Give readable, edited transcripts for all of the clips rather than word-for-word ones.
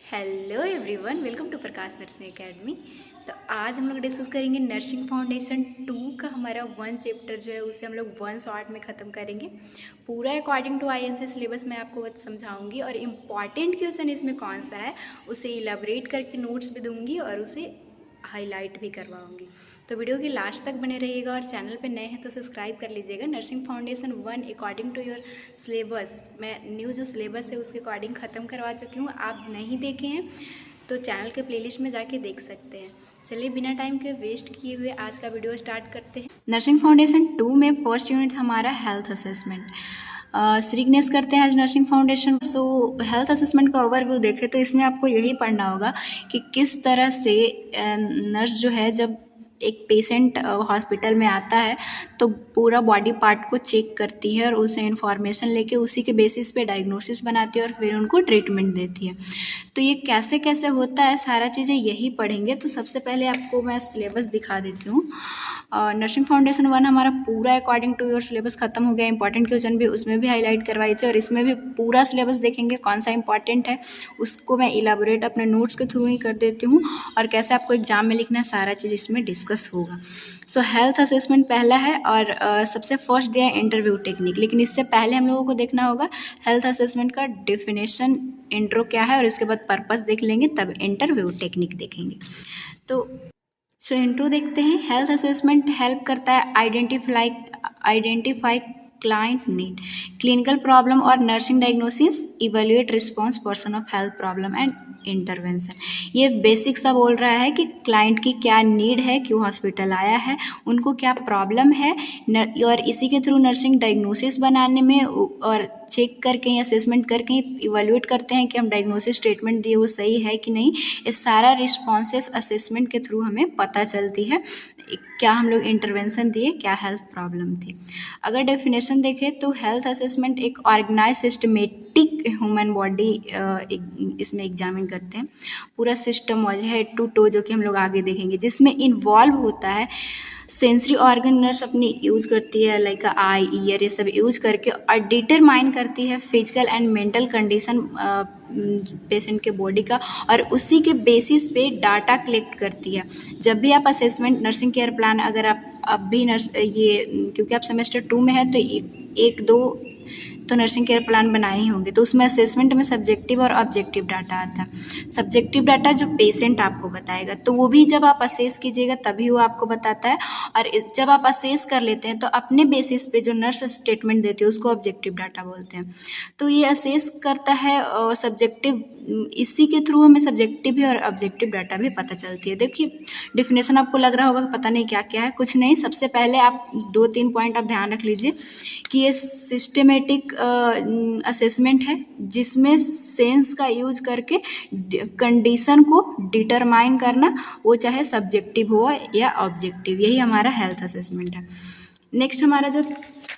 Hello everyone, welcome to Prakash nursing academy. तो आज हम लोग डिस्कस करेंगे नर्सिंग फाउंडेशन 2 का हमारा 1 चैप्टर जो है उसे हम लोग 1 शॉर्ट में ख़त्म करेंगे। पूरा अकॉर्डिंग टू आईएनसी सिलेबस मैं आपको समझाऊंगी और इम्पॉर्टेंट क्वेश्चन इसमें कौन सा है उसे इलाबरेट करके नोट्स भी दूंगी और उसे हाईलाइट भी करवाऊंगी। तो वीडियो के लास्ट तक बने रहिएगा और चैनल पे नए हैं तो सब्सक्राइब कर लीजिएगा। Nursing foundation 1 according to your syllabus मैं न्यू जो सिलेबस है उसके अकॉर्डिंग ख़त्म करवा चुकी हूँ। आप नहीं देखे हैं तो चैनल के प्लेलिस्ट में जाके देख सकते हैं। चलिए बिना टाइम के वेस्ट किए हुए आज का वीडियो स्टार्ट करते हैं। नर्सिंग फाउंडेशन 2 में फर्स्ट यूनिट हमारा हेल्थ असेसमेंट। सीरीगनेस करते हैं आज नर्सिंग फाउंडेशन। सो हेल्थ असेसमेंट का ओवरव्यू देखें तो इसमें आपको यही पढ़ना होगा कि किस तरह से नर्स जो है जब एक पेशेंट हॉस्पिटल में आता है तो पूरा बॉडी पार्ट को चेक करती है और उसे इन्फॉर्मेशन लेके उसी के बेसिस पे डायग्नोसिस बनाती है और फिर उनको ट्रीटमेंट देती है। तो ये कैसे कैसे होता है सारा चीज़ें यही पढ़ेंगे। तो सबसे पहले आपको मैं सिलेबस दिखा देती हूँ। नर्सिंग फाउंडेशन 1 हमारा पूरा अकॉर्डिंग टू योर सिलेबस खत्म हो गया। इंपॉर्टेंट क्वेश्चन भी उसमें भी हाईलाइट करवाई थी और इसमें भी पूरा सिलेबस देखेंगे कौन सा इंपॉर्टेंट है उसको मैं इलाबोरेट अपने नोट्स के थ्रू ही कर देती हूँ और कैसे आपको एग्जाम में लिखना है सारा चीज़ इसमें डिस्कस होगा। सो हेल्थ असेसमेंट पहला है और सबसे फर्स्ट दिया है इंटरव्यू टेक्निक। लेकिन इससे पहले हम लोगों को देखना होगा हेल्थ असेसमेंट का डेफिनेशन, इंट्रो क्या है और इसके बाद पर्पस देख लेंगे तब इंटरव्यू टेक्निक देखेंगे। तो इंट्रो देखते हैं। हेल्थ असेसमेंट हेल्प करता है identify client need, clinical problem और nursing diagnosis, evaluate response person of health problem and intervention. ये बेसिक सा बोल रहा है कि क्लाइंट की क्या नीड है, क्यों हॉस्पिटल आया है, उनको क्या प्रॉब्लम है और इसी के थ्रू नर्सिंग डायग्नोसिस बनाने में और चेक करके असेसमेंट करके इवेल्युएट करते हैं कि हम डायग्नोसिस ट्रीटमेंट दिए वो सही है कि नहीं। ये सारा रिस्पॉन्सेस असेसमेंट के थ्रू हमें पता चलती है क्या हम लोग इंटरवेंशन दिए, क्या हेल्थ प्रॉब्लम थी। अगर डेफिनेशन देखें तो हेल्थ असेसमेंट एक ऑर्गेनाइज सिस्टमेटिक ह्यूमन बॉडी इसमें एग्जामिन करते हैं। पूरा सिस्टम हेड टू टो जो कि हम लोग आगे देखेंगे, जिसमें इन्वॉल्व होता है सेंसरी ऑर्गन नर्स अपनी यूज करती है लाइक आई ईयर ये सब यूज करके और डिटरमाइन करती है physical and mental condition patient के बॉडी का और उसी के बेसिस पे डाटा कलेक्ट करती है। जब भी आप असेसमेंट नर्सिंग केयर प्लान अगर आप अब भी नर्स ये क्योंकि आप सेमेस्टर 2 में है तो एक दो तो नर्सिंग केयर प्लान बनाए ही होंगे। तो उसमें असेसमेंट में सब्जेक्टिव और ऑब्जेक्टिव डाटा आता है। सब्जेक्टिव डाटा जो पेशेंट आपको बताएगा तो वो भी जब आप असेस कीजिएगा तभी वो आपको बताता है और जब आप असेस कर लेते हैं तो अपने बेसिस पे जो नर्स स्टेटमेंट देती है उसको ऑब्जेक्टिव डाटा बोलते हैं। तो ये असेस करता है सब्जेक्टिव, इसी के थ्रू हमें सब्जेक्टिव भी और ऑब्जेक्टिव डाटा भी पता चलती है। देखिए डिफिनेशन आपको लग रहा होगा पता नहीं क्या क्या है, कुछ नहीं। सबसे पहले आप 2-3 पॉइंट आप ध्यान रख लीजिए कि ये सिस्टमेटिक असेसमेंट है जिसमें सेंस का यूज करके कंडीशन को डिटरमाइन करना, वो चाहे सब्जेक्टिव हो या ऑब्जेक्टिव, यही हमारा हेल्थ असेसमेंट है। नेक्स्ट हमारा जो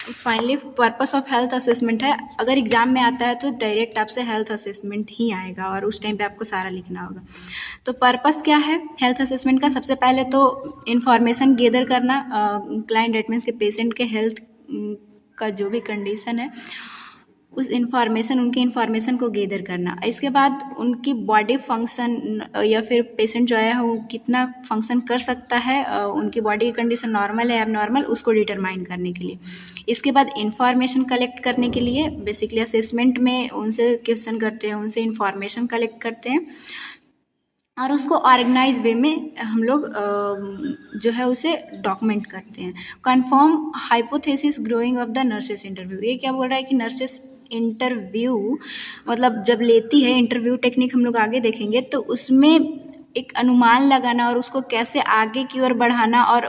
finally purpose of health assessment है, अगर एग्जाम में आता है तो डायरेक्ट आपसे हेल्थ असेसमेंट ही आएगा और उस टाइम पे आपको सारा लिखना होगा। तो पर्पस क्या है हेल्थ असेसमेंट का? सबसे पहले तो इन्फॉर्मेशन गेदर करना, क्लाइंट डेट मीन्स के पेशेंट के हेल्थ का जो भी कंडीशन है उस उनकी इन्फॉर्मेशन को गेदर करना। इसके बाद उनकी बॉडी फंक्शन या फिर पेशेंट जो है वो कितना फंक्शन कर सकता है, उनकी बॉडी की कंडीशन नॉर्मल है या एबनॉर्मल, उसको डिटरमाइन करने के लिए। इसके बाद इन्फॉर्मेशन कलेक्ट करने के लिए बेसिकली असेसमेंट में उनसे क्वेश्चन करते हैं, उनसे इन्फॉर्मेशन कलेक्ट करते हैं और उसको ऑर्गेनाइज वे में हम लोग जो है उसे डॉक्यूमेंट करते हैं। Confirm hypothesis growing of the nurses interview. ये क्या बोल रहा है कि नर्सेस इंटरव्यू मतलब जब लेती है, इंटरव्यू टेक्निक हम लोग आगे देखेंगे, तो उसमें एक अनुमान लगाना और उसको कैसे आगे की ओर बढ़ाना और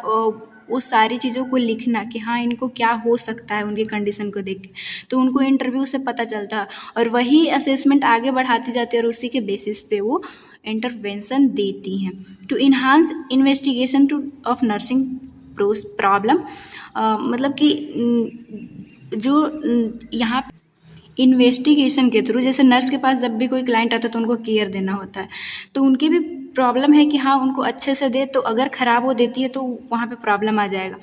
उस सारी चीज़ों को लिखना कि हाँ इनको क्या हो सकता है उनकी कंडीशन को देख के, तो उनको इंटरव्यू से पता चलता है और वही असेसमेंट आगे बढ़ाती जाती है और उसी के बेसिस पे वो इंटरवेंशन देती हैं। To enhance investigation to of nursing problem, मतलब कि जो यहाँ इन्वेस्टिगेशन के थ्रू, जैसे नर्स के पास जब भी कोई क्लाइंट आता है तो उनको केयर देना होता है, तो उनकी भी प्रॉब्लम है कि हाँ उनको अच्छे से दे, तो अगर ख़राब हो देती है तो वहाँ पे प्रॉब्लम आ जाएगा।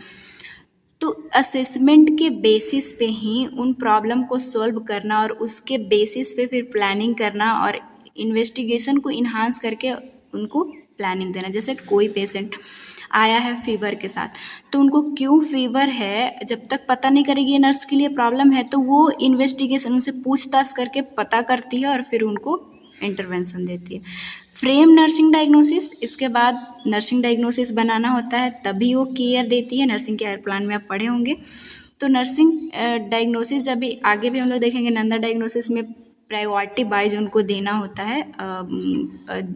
तो असेसमेंट के बेसिस पे ही उन प्रॉब्लम को सॉल्व करना और उसके बेसिस पे फिर प्लानिंग करना और इन्वेस्टिगेशन को इन्हांस करके उनको प्लानिंग देना। जैसे कोई पेशेंट आया है फीवर के साथ, तो उनको क्यों फीवर है जब तक पता नहीं करेगी नर्स के लिए प्रॉब्लम है, तो वो इन्वेस्टिगेशन उनसे पूछताछ करके पता करती है और फिर उनको इंटरवेंशन देती है। फ्रेम नर्सिंग डायग्नोसिस, इसके बाद नर्सिंग डायग्नोसिस बनाना होता है तभी वो केयर देती है। नर्सिंग केयर प्लान में आप पढ़े होंगे। तो नर्सिंग डायग्नोसिस जब भी आगे भी हम लोग देखेंगे, नंदा डायग्नोसिस में प्रायोरिटी वाइज उनको देना होता है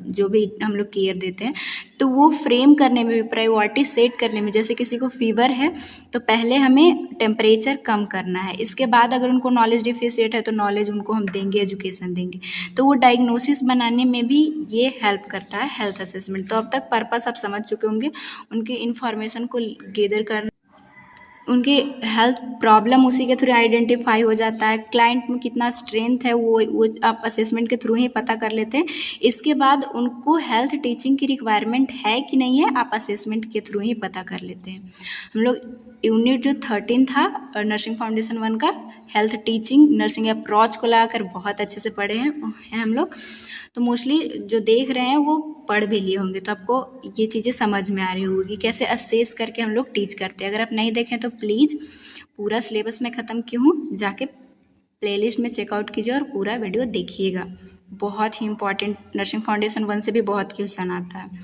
जो भी हम लोग केयर देते हैं। तो वो फ्रेम करने में भी, प्रायोरिटी सेट करने में, जैसे किसी को फीवर है तो पहले हमें टेम्परेचर कम करना है, इसके बाद अगर उनको नॉलेज डिफिशिएंट है तो नॉलेज उनको हम देंगे, एजुकेशन देंगे। तो वो डायग्नोसिस बनाने में भी ये हेल्प करता है हेल्थ असेसमेंट। तो अब तक पर्पस आप समझ चुके होंगे, उनके इन्फॉर्मेशन को गेदर करना, उनके हेल्थ प्रॉब्लम उसी के थ्रू आइडेंटिफाई हो जाता है। क्लाइंट में कितना स्ट्रेंथ है वो आप असेसमेंट के थ्रू ही पता कर लेते हैं। इसके बाद उनको हेल्थ टीचिंग की रिक्वायरमेंट है कि नहीं है, आप असेसमेंट के थ्रू ही पता कर लेते हैं। हम लोग यूनिट जो 13 था नर्सिंग फाउंडेशन 1 का, हेल्थ टीचिंग नर्सिंग अप्रोच को लगाकर बहुत अच्छे से पढ़े हैं हम लोग। तो मोस्टली जो देख रहे हैं वो पढ़ भी लिए होंगे, तो आपको ये चीज़ें समझ में आ रही होगी कैसे असेस करके हम लोग टीच करते हैं। अगर आप नहीं देखें तो प्लीज़ पूरा सिलेबस में ख़त्म की हूँ, जाके प्लेलिस्ट में चेकआउट कीजिए और पूरा वीडियो देखिएगा। बहुत ही इंपॉर्टेंट, नर्सिंग फाउंडेशन 1 से भी बहुत क्वेश्चन आता है।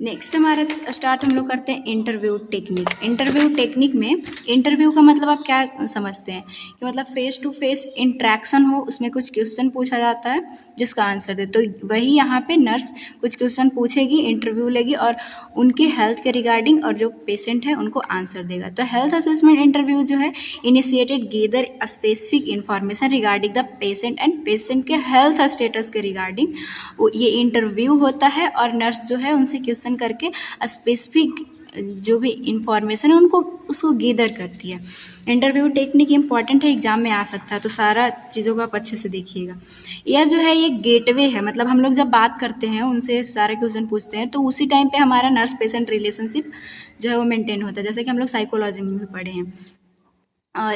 नेक्स्ट हमारा स्टार्ट हम लोग करते हैं इंटरव्यू टेक्निक। इंटरव्यू टेक्निक में इंटरव्यू का मतलब आप क्या समझते हैं कि मतलब फेस टू फेस इंट्रैक्शन हो, उसमें कुछ क्वेश्चन पूछा जाता है जिसका आंसर दे। तो वही यहाँ पे नर्स कुछ क्वेश्चन पूछेगी, इंटरव्यू लेगी और उनके हेल्थ के रिगार्डिंग और जो पेशेंट है उनको आंसर देगा। तो हेल्थ असेसमेंट इंटरव्यू जो है initiated gather specific information regarding the patient and patient के हेल्थ स्टेटस के रिगार्डिंग ये इंटरव्यू होता है। और नर्स जो है उनसे क्वेश्चन करके स्पेसिफिक जो भी इंफॉर्मेशन है उनको उसको गेदर करती है। इंटरव्यू टेक्निक इंपॉर्टेंट है, एग्जाम में आ सकता है, तो सारा चीज़ों को आप अच्छे से देखिएगा। यह जो है ये गेटवे है, मतलब हम लोग जब बात करते हैं उनसे सारे क्वेश्चन पूछते हैं तो उसी टाइम पे हमारा नर्स पेशेंट रिलेशनशिप जो है वो मेंटेन होता है, जैसे कि हम लोग साइकोलॉजी में भी पढ़े हैं।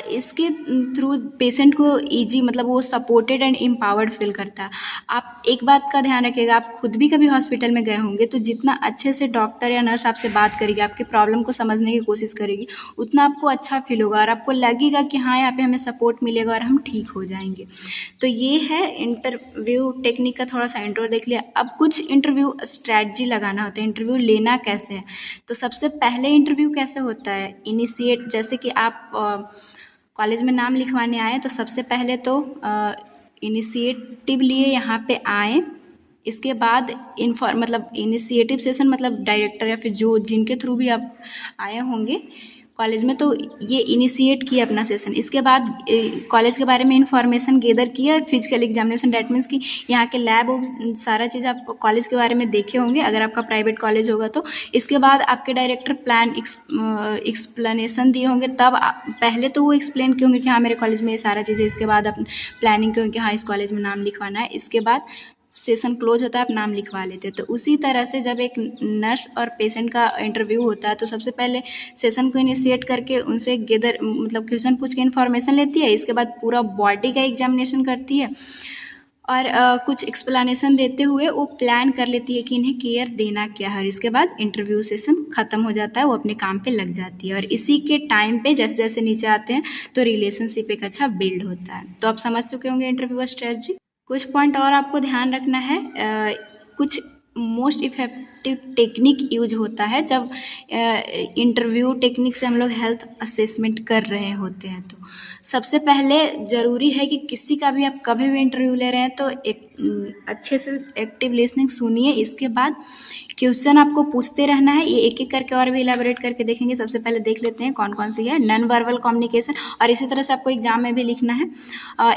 इसके थ्रू पेशेंट को ईजी, मतलब वो सपोर्टेड एंड एम्पावर्ड फील करता है। आप एक बात का ध्यान रखिएगा, आप खुद भी कभी हॉस्पिटल में गए होंगे तो जितना अच्छे से डॉक्टर या नर्स आपसे बात करेगी, आपकी प्रॉब्लम को समझने की कोशिश करेगी, उतना आपको अच्छा फील होगा और आपको लगेगा कि हाँ यहाँ पे हमें सपोर्ट मिलेगा और हम ठीक हो जाएंगे। तो ये है इंटरव्यू टेक्निक का थोड़ा सा इंट्रो देख लिया। अब कुछ इंटरव्यू स्ट्रैटेजी लगाना होता है, इंटरव्यू लेना कैसे है। तो सबसे पहले इंटरव्यू कैसे होता है, इनिशिएट, जैसे कि आप कॉलेज में नाम लिखवाने आए तो सबसे पहले तो इनिशिएटिव लिए यहाँ पे आए। इसके बाद मतलब इनिशिएटिव सेशन, मतलब डायरेक्टर या फिर जो जिनके थ्रू भी आप आए होंगे कॉलेज में, तो ये इनिशिएट किया अपना सेशन। इसके बाद कॉलेज के बारे में इंफॉर्मेशन गेदर किया, फिजिकल एग्जामिनेशन, डैट मीन्स कि यहाँ के लैब सारा चीज़ आप कॉलेज के बारे में देखे होंगे अगर आपका प्राइवेट कॉलेज होगा तो। इसके बाद आपके डायरेक्टर प्लान एक्सप्लेनेशन दिए होंगे, तब पहले तो वो एक्सप्लेन किए होंगे कि हाँ मेरे कॉलेज में ये सारा चीज़ है। इसके बाद आप प्लानिंग की होंगे कि हाँ इस कॉलेज में नाम लिखवाना है। इसके बाद सेशन क्लोज होता है, आप नाम लिखवा लेते हैं। तो उसी तरह से जब एक नर्स और पेशेंट का इंटरव्यू होता है तो सबसे पहले सेशन को इनिशिएट करके उनसे गेदर, मतलब क्वेश्चन पूछ के इन्फॉर्मेशन लेती है। इसके बाद पूरा बॉडी का एग्जामिनेशन करती है और कुछ एक्सप्लेनेशन देते हुए वो प्लान कर लेती है कि इन्हें केयर देना क्या है। और इसके बाद इंटरव्यू सेशन ख़त्म हो जाता है, वो अपने काम पे लग जाती है। और इसी के टाइम पे जैसे जैसे नीचे आते हैं तो रिलेशनशिप एक अच्छा बिल्ड होता है। तो आप समझ चुके होंगे इंटरव्यू स्ट्रेटजी। कुछ पॉइंट और आपको ध्यान रखना है, कुछ मोस्ट इफ़ेक्टिव टेक्निक यूज होता है जब इंटरव्यू टेक्निक से हम लोग हेल्थ असेसमेंट कर रहे होते हैं। तो सबसे पहले ज़रूरी है कि किसी का भी आप कभी भी इंटरव्यू ले रहे हैं तो एक अच्छे से एक्टिव लिसनिंग सुनिए। इसके बाद क्वेश्चन आपको पूछते रहना है, ये एक एक करके और भी इलेबोरेट करके देखेंगे। सबसे पहले देख लेते हैं कौन कौन सी है। नॉन वर्बल कम्युनिकेशन, और इसी तरह से आपको एग्जाम में भी लिखना है।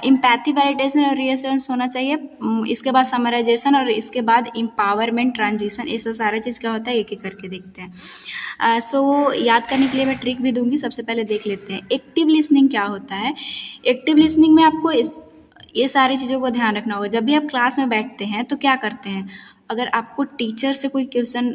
एम्पैथी, वैलिडेशन और रीअश्योरेंस होना चाहिए। इसके बाद समराइजेशन और इसके बाद एम्पावरमेंट, ट्रांजिशन, ये सब सारा चीज़ क्या होता है एक एक करके देखते हैं। सो याद करने के लिए मैं ट्रिक भी दूंगी, सबसे पहले देख लेते हैं एक्टिव लिसनिंग क्या होता है। एक्टिव लिसनिंग में आपको ये सारी चीज़ों को ध्यान रखना होगा। जब भी आप क्लास में बैठते हैं तो क्या करते हैं, अगर आपको टीचर से कोई क्वेश्चन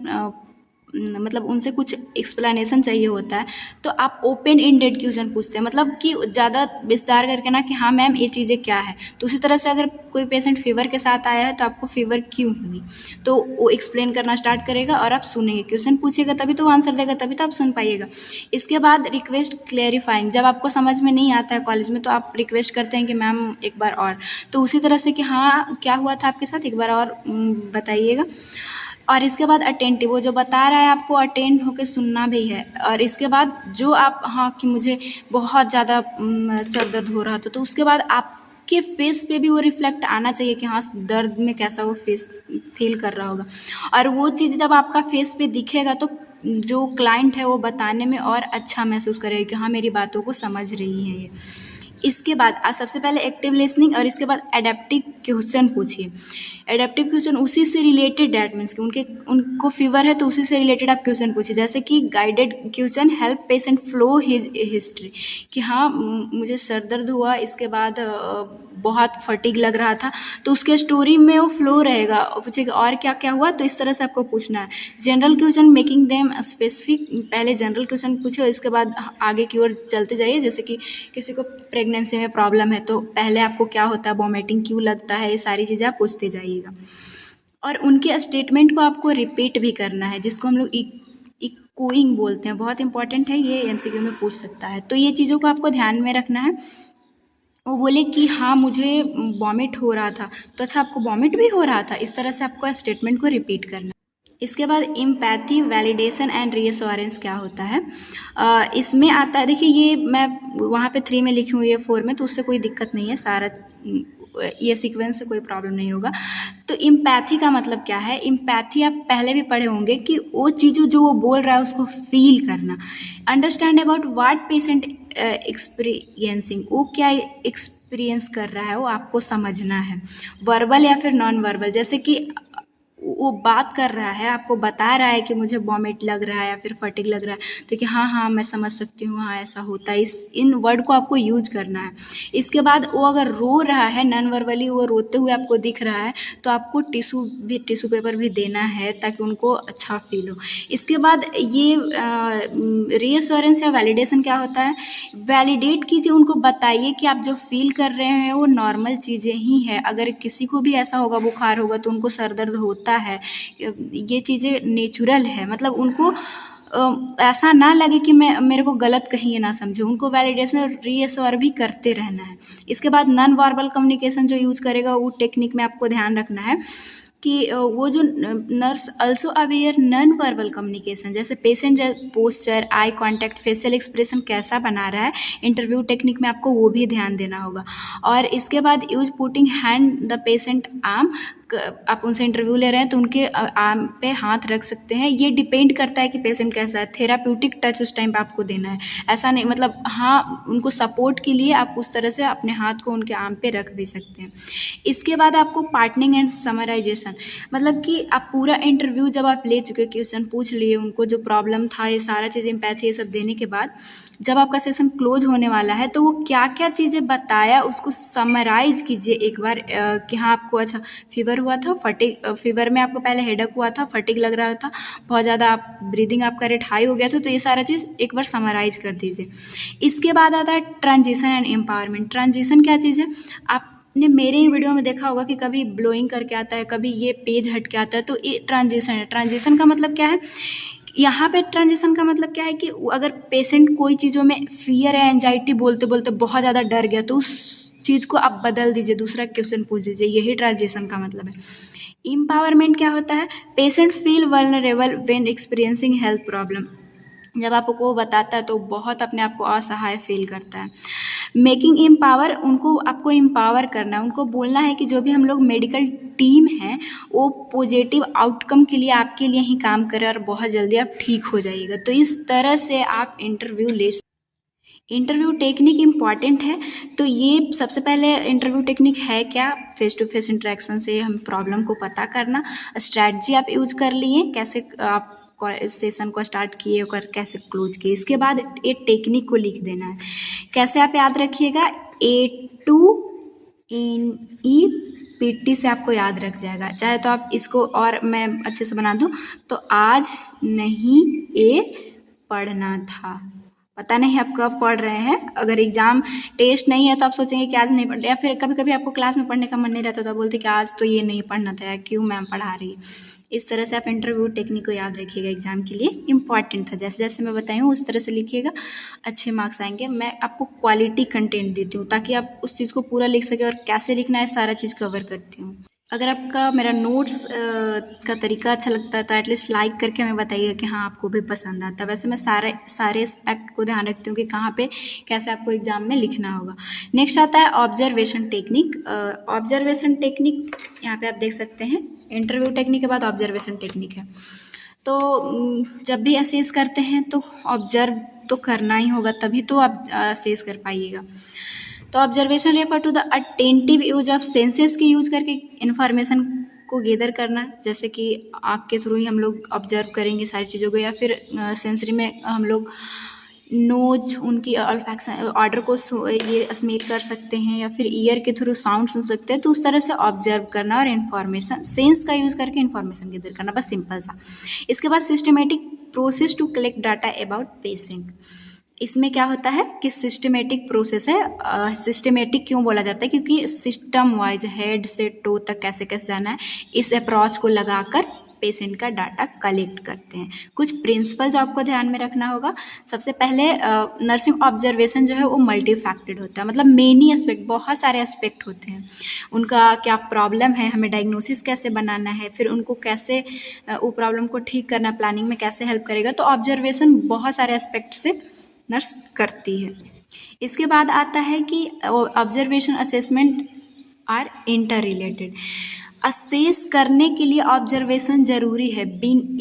मतलब उनसे कुछ एक्सप्लेनेशन चाहिए होता है, तो आप ओपन एंडेड क्वेश्चन पूछते हैं, मतलब कि ज़्यादा विस्तार करके ना कि हाँ मैम ये चीज़ें क्या है। तो उसी तरह से अगर कोई पेशेंट फीवर के साथ आया है तो आपको फीवर क्यों हुई, तो वो एक्सप्लेन करना स्टार्ट करेगा और आप सुनेंगे, क्वेश्चन पूछेगा तभी तो वो आंसर देगा, तभी तो आप सुन पाइएगा। इसके बाद रिक्वेस्ट क्लेरिफाइंग, जब आपको समझ में नहीं आता है कॉलेज में तो आप रिक्वेस्ट करते हैं कि मैम एक बार और, तो उसी तरह से कि हाँ क्या हुआ था आपके साथ एक बार और बताइएगा। और इसके बाद अटेंटिव, वो जो बता रहा है आपको अटेंड होकर सुनना भी है। और इसके बाद जो आप हाँ कि मुझे बहुत ज़्यादा सर दर्द हो रहा था, तो उसके बाद आपके फेस पे भी वो रिफ्लेक्ट आना चाहिए कि हाँ दर्द में कैसा वो फेस फील कर रहा होगा। और वो चीज़ जब आपका फेस पे दिखेगा तो जो क्लाइंट है वो बताने में और अच्छा महसूस करेगा कि हाँ मेरी बातों को समझ रही है ये। इसके बाद सबसे पहले एक्टिव लिसनिंग और इसके बाद एडेप्टिव क्वेश्चन पूछिए। एडेप्टिव क्वेश्चन उसी से रिलेटेड, डैट मीन्स कि उनको फीवर है तो उसी से रिलेटेड आप क्वेश्चन पूछिए, जैसे कि guided question help patient flow his history, कि हाँ मुझे सर दर्द हुआ, इसके बाद बहुत फटीग लग रहा था, तो उसके स्टोरी में वो फ्लो रहेगा। पूछेगा और क्या क्या हुआ, तो इस तरह से आपको पूछना है। General question making them specific, पहले जनरल क्वेश्चन पूछे और इसके बाद आगे की ओर चलते जाइए। जैसे कि किसी को प्रेगनेंसी में प्रॉब्लम है तो पहले आपको क्या होता है, वॉमिटिंग क्यों लगता है, ये सारी चीज़ें आप पूछते जाइएगा। और उनके स्टेटमेंट को आपको रिपीट भी करना है, जिसको हम लोग इकोइंग बोलते हैं, बहुत इंपॉर्टेंट है, ये एमसीक्यू में पूछ सकता है। तो ये चीज़ों को आपको ध्यान में रखना है। वो बोले कि हाँ मुझे वॉमिट हो रहा था, तो अच्छा आपको वॉमिट भी हो रहा था, इस तरह से आपको स्टेटमेंट को रिपीट करना। इसके बाद एम्पैथी, वैलिडेशन एंड रीअश्योरेंस क्या होता है, इसमें आता है, देखिए ये मैं वहाँ पे 3 में लिखी हुई है, 4 में, तो उससे कोई दिक्कत नहीं है, सारा ये सीक्वेंस से कोई प्रॉब्लम नहीं होगा। तो एम्पैथी का मतलब क्या है, एम्पैथी आप पहले भी पढ़े होंगे कि वो चीज़ जो वो बोल रहा है उसको फील करना। Understand about what patient experiencing, वो क्या एक्सपीरियंस कर रहा है वो आपको समझना है, वर्बल या फिर नॉन वर्बल। जैसे कि वो बात कर रहा है, आपको बता रहा है कि मुझे वॉमिट लग रहा है या फिर फटीग लग रहा है, तो कि हाँ हाँ मैं समझ सकती हूँ, हाँ ऐसा होता है, इन वर्ड को आपको यूज करना है। इसके बाद वो अगर रो रहा है, नॉन वर्बली वो रोते हुए आपको दिख रहा है, तो आपको टिश्यू पेपर भी देना है ताकि उनको अच्छा फील हो। इसके बाद ये रीअश्योरेंस या वैलिडेशन क्या होता है, वैलिडेट कीजिए, उनको बताइए कि आप जो फील कर रहे हैं वो नॉर्मल चीज़ें ही है। अगर किसी को भी ऐसा होगा, बुखार होगा, तो उनको सर दर्द होता है, ये चीज़ें नेचुरल है, मतलब उनको ऐसा ना लगे कि मेरे को गलत कहीं ये ना समझे, उनको वैलिडेशन और रीअश्योर भी करते रहना है। इसके बाद नॉन वर्बल कम्युनिकेशन जो यूज करेगा वो टेक्निक में आपको ध्यान रखना है कि वो जो nurse also aware non verbal communication, जैसे patient posture, eye contact, facial expression कैसा बना रहा है, इंटरव्यू टेक्निक में आपको वो भी ध्यान देना होगा। और इसके बाद use putting hand the patient arm, आप उनसे इंटरव्यू ले रहे हैं तो उनके आर्म पे हाथ रख सकते हैं, ये डिपेंड करता है कि पेशेंट कैसा है। थेराप्यूटिक टच उस टाइम पे आपको देना है, ऐसा नहीं, मतलब हाँ उनको सपोर्ट के लिए आप उस तरह से अपने हाथ को उनके आर्म पे रख भी सकते हैं। इसके बाद आपको पार्टनिंग एंड समराइजेशन, मतलब कि आप पूरा इंटरव्यू जब आप ले चुके, क्वेश्चन पूछ लिए, उनको जो प्रॉब्लम था ये सारा चीज़ एम्पैथी ये सब देने के बाद जब आपका सेशन क्लोज होने वाला है तो वो क्या क्या चीज़ें बताया उसको समराइज कीजिए एक बार, कि हाँ आपको अच्छा फीवर हुआ था, फटीग, फीवर में आपको पहले हेडेक हुआ था, फटीग लग रहा था, बहुत ज़्यादा आप ब्रीदिंग आपका रेट हाई हो गया था, तो ये सारा चीज़ एक बार समराइज कर दीजिए। इसके बाद आता है ट्रांजिशन एंड एम्पावरमेंट। ट्रांजिशन क्या चीज़ है, आपने मेरे ही वीडियो में देखा होगा कि कभी ब्लोइंग करके आता है, कभी ये पेज हट के आता है, तो ये ट्रांजिशन है। ट्रांजिशन का मतलब क्या है, यहाँ पे ट्रांजिशन का मतलब क्या है कि अगर पेशेंट कोई चीज़ों में फियर है, एंजाइटी बोलते बोलते बहुत ज़्यादा डर गया, तो उस चीज़ को आप बदल दीजिए, दूसरा क्वेश्चन पूछ दीजिए, यही ट्रांजिशन का मतलब है। एम्पावरमेंट क्या होता है, patient feel vulnerable when experiencing health problem, जब आपको वो बताता है तो बहुत अपने आप को असहाय फील करता है। मेकिंग एम्पावर, उनको आपको एम्पावर करना है, उनको बोलना है कि जो भी हम लोग मेडिकल टीम हैं वो पॉजिटिव आउटकम के लिए आपके लिए ही काम करें और बहुत जल्दी आप ठीक हो जाइएगा। तो इस तरह से आप इंटरव्यू ले, इंटरव्यू टेक्निक इम्पॉर्टेंट है। तो ये सबसे पहले इंटरव्यू टेक्निक है क्या, फेस टू फेस इंटरेक्शन से हम प्रॉब्लम को पता करना, स्ट्रैटेजी आप यूज कर लिए, कैसे आप सेशन को स्टार्ट किए और कैसे क्लोज किए। इसके बाद ये टेक्निक को लिख देना है, कैसे आप याद रखिएगा, A2 in E पीटी से आपको याद रख जाएगा। चाहे तो आप इसको और मैं अच्छे से बना दूँ तो आज नहीं ये पढ़ना था। पता नहीं आप कब पढ़ रहे हैं। अगर एग्ज़ाम टेस्ट नहीं है तो आप सोचेंगे कि आज नहीं पढ़, या फिर कभी कभी आपको क्लास में पढ़ने का मन नहीं रहता तो आप बोलते कि आज तो ये नहीं पढ़ना था यार, क्यों मैम पढ़ा रही है। इस तरह से आप इंटरव्यू टेक्निक को याद रखिएगा, एग्जाम के लिए इम्पॉर्टेंट था। जैसे जैसे मैं बताई हूँ उस तरह से लिखिएगा, अच्छे मार्क्स आएंगे। मैं आपको क्वालिटी कंटेंट देती हूँ ताकि आप उस चीज़ को पूरा लिख सकें, और कैसे लिखना है सारा चीज़ कवर करती हूँ। अगर आपका मेरा नोट्स का तरीका अच्छा लगता है तो एटलीस्ट लाइक करके हमें बताइएगा कि हाँ आपको भी पसंद आता है। वैसे मैं सारे एस्पेक्ट को ध्यान रखती हूँ कि कहाँ पे कैसे आपको एग्जाम में लिखना होगा। नेक्स्ट आता है ऑब्जर्वेशन टेक्निक। ऑब्जर्वेशन टेक्निक यहाँ पे आप देख सकते हैं, इंटरव्यू टेक्निक के बाद ऑब्जर्वेशन टेक्निक है। तो जब भी असेस करते हैं तो ऑब्जर्व तो करना ही होगा, तभी तो आप असेस कर पाइएगा। तो observation refer to the attentive use of senses की यूज करके इंफॉर्मेशन को गैदर करना, जैसे कि आँख के थ्रू ही हम लोग ऑब्जर्व करेंगे सारी चीज़ों को, या फिर सेंसरी में हम लोग नोज उनकी ऑल्फैक्शन ऑर्डर को ये स्मेल कर सकते हैं, या फिर ईयर के थ्रू साउंड सुन सकते हैं। तो उस तरह से ऑब्जर्व करना और इन्फॉर्मेशन सेंस का यूज़ करके इन्फॉर्मेशन गैदर करना, बस सिंपल सा। इसके बाद systematic process to collect data about patient. इसमें क्या होता है कि सिस्टमेटिक प्रोसेस है। सिस्टमेटिक क्यों बोला जाता है, क्योंकि सिस्टम वाइज हेड से टो तक कैसे कैसे जाना है, इस अप्रोच को लगाकर पेशेंट का डाटा कलेक्ट करते हैं। कुछ प्रिंसिपल जो आपको ध्यान में रखना होगा। सबसे पहले नर्सिंग ऑब्जर्वेशन जो है वो मल्टी फैक्टेड होता है, मतलब मेनी एस्पेक्ट, बहुत सारे एस्पेक्ट होते हैं। उनका क्या प्रॉब्लम है, हमें डायग्नोसिस कैसे बनाना है, फिर उनको कैसे वो प्रॉब्लम को ठीक करना, प्लानिंग में कैसे हेल्प करेगा। तो ऑब्जर्वेशन बहुत सारे एस्पेक्ट से नर्स करती है। इसके बाद आता है कि observation assessment are interrelated. Assess करने के लिए ऑब्जर्वेशन ज़रूरी है,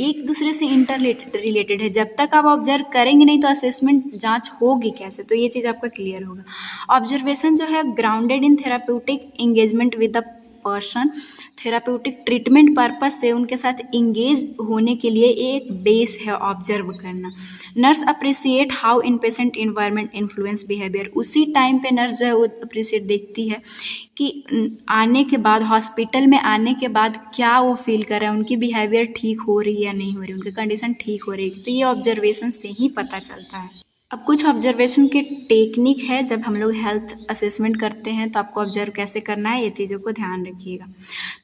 एक दूसरे से इंटर रिलेटेड है। जब तक आप ऑब्जर्व करेंगे नहीं तो असेसमेंट जांच होगी कैसे, तो ये चीज़ आपका क्लियर होगा। ऑब्जर्वेशन जो है grounded in therapeutic engagement with the person, therapeutic treatment purpose से उनके साथ इंगेज होने के लिए एक बेस है ऑब्जर्व करना। Nurse appreciate how in patient environment influence behaviour. उसी टाइम पे नर्स जो है वो अप्रिसिएट देखती है कि आने के बाद, हॉस्पिटल में आने के बाद क्या वो फील कर रहे हैं, उनकी बिहेवियर ठीक हो रही है या नहीं हो रही, उनकी कंडीशन ठीक हो रही है। तो ये ऑब्जर्वेशन से ही पता चलता है। अब कुछ ऑब्जर्वेशन की टेक्निक है, जब हम लोग हेल्थ असेसमेंट करते हैं तो आपको ऑब्जर्व कैसे करना है, ये चीज़ों को ध्यान रखिएगा।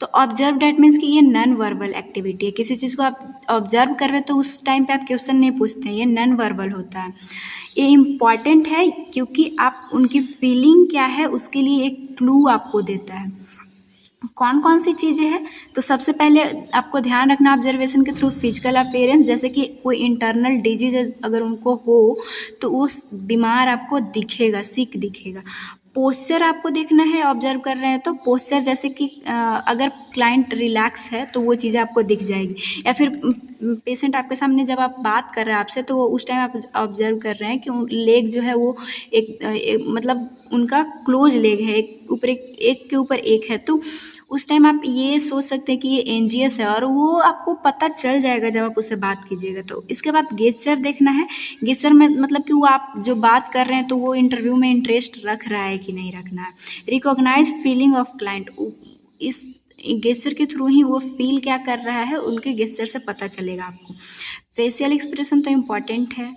तो ऑब्जर्व डैट मीन्स कि ये नॉन वर्बल एक्टिविटी है। किसी चीज़ को आप ऑब्जर्व कर रहे हैं तो उस टाइम पे आप क्वेश्चन नहीं पूछते हैं, ये नॉन वर्बल होता है। ये इम्पॉर्टेंट है क्योंकि आप उनकी फीलिंग क्या है उसके लिए एक क्लू आपको देता है। कौन कौन सी चीज़ें हैं, तो सबसे पहले आपको ध्यान रखना ऑब्जर्वेशन के थ्रू फिजिकल अपीयरेंस, जैसे कि कोई इंटरनल डिजीज अगर उनको हो तो वो बीमार आपको दिखेगा, सिक दिखेगा। पोस्चर आपको देखना है, ऑब्जर्व कर रहे हैं तो पोस्चर, जैसे कि अगर क्लाइंट रिलैक्स है तो वो चीज़ें आपको दिख जाएगी, या फिर पेशेंट आपके सामने जब आप बात कर रहे हैं आपसे तो वो उस टाइम आप ऑब्जर्व कर रहे हैं कि लेग जो है वो एक मतलब उनका क्लोज लेग है, एक के ऊपर एक है, तो उस टाइम आप ये सोच सकते हैं कि ये एनजीएस है, और वो आपको पता चल जाएगा जब आप उससे बात कीजिएगा। तो इसके बाद गेस्चर देखना है। गेस्चर में मतलब कि वो आप जो बात कर रहे हैं तो वो इंटरव्यू में इंटरेस्ट रख रहा है कि नहीं रखना है। रिकॉग्नाइज फीलिंग ऑफ क्लाइंट, इस गेस्चर के थ्रू ही वो फील क्या कर रहा है उनके गेस्चर से पता चलेगा आपको। फेशियल एक्सप्रेशन तो इम्पॉर्टेंट है,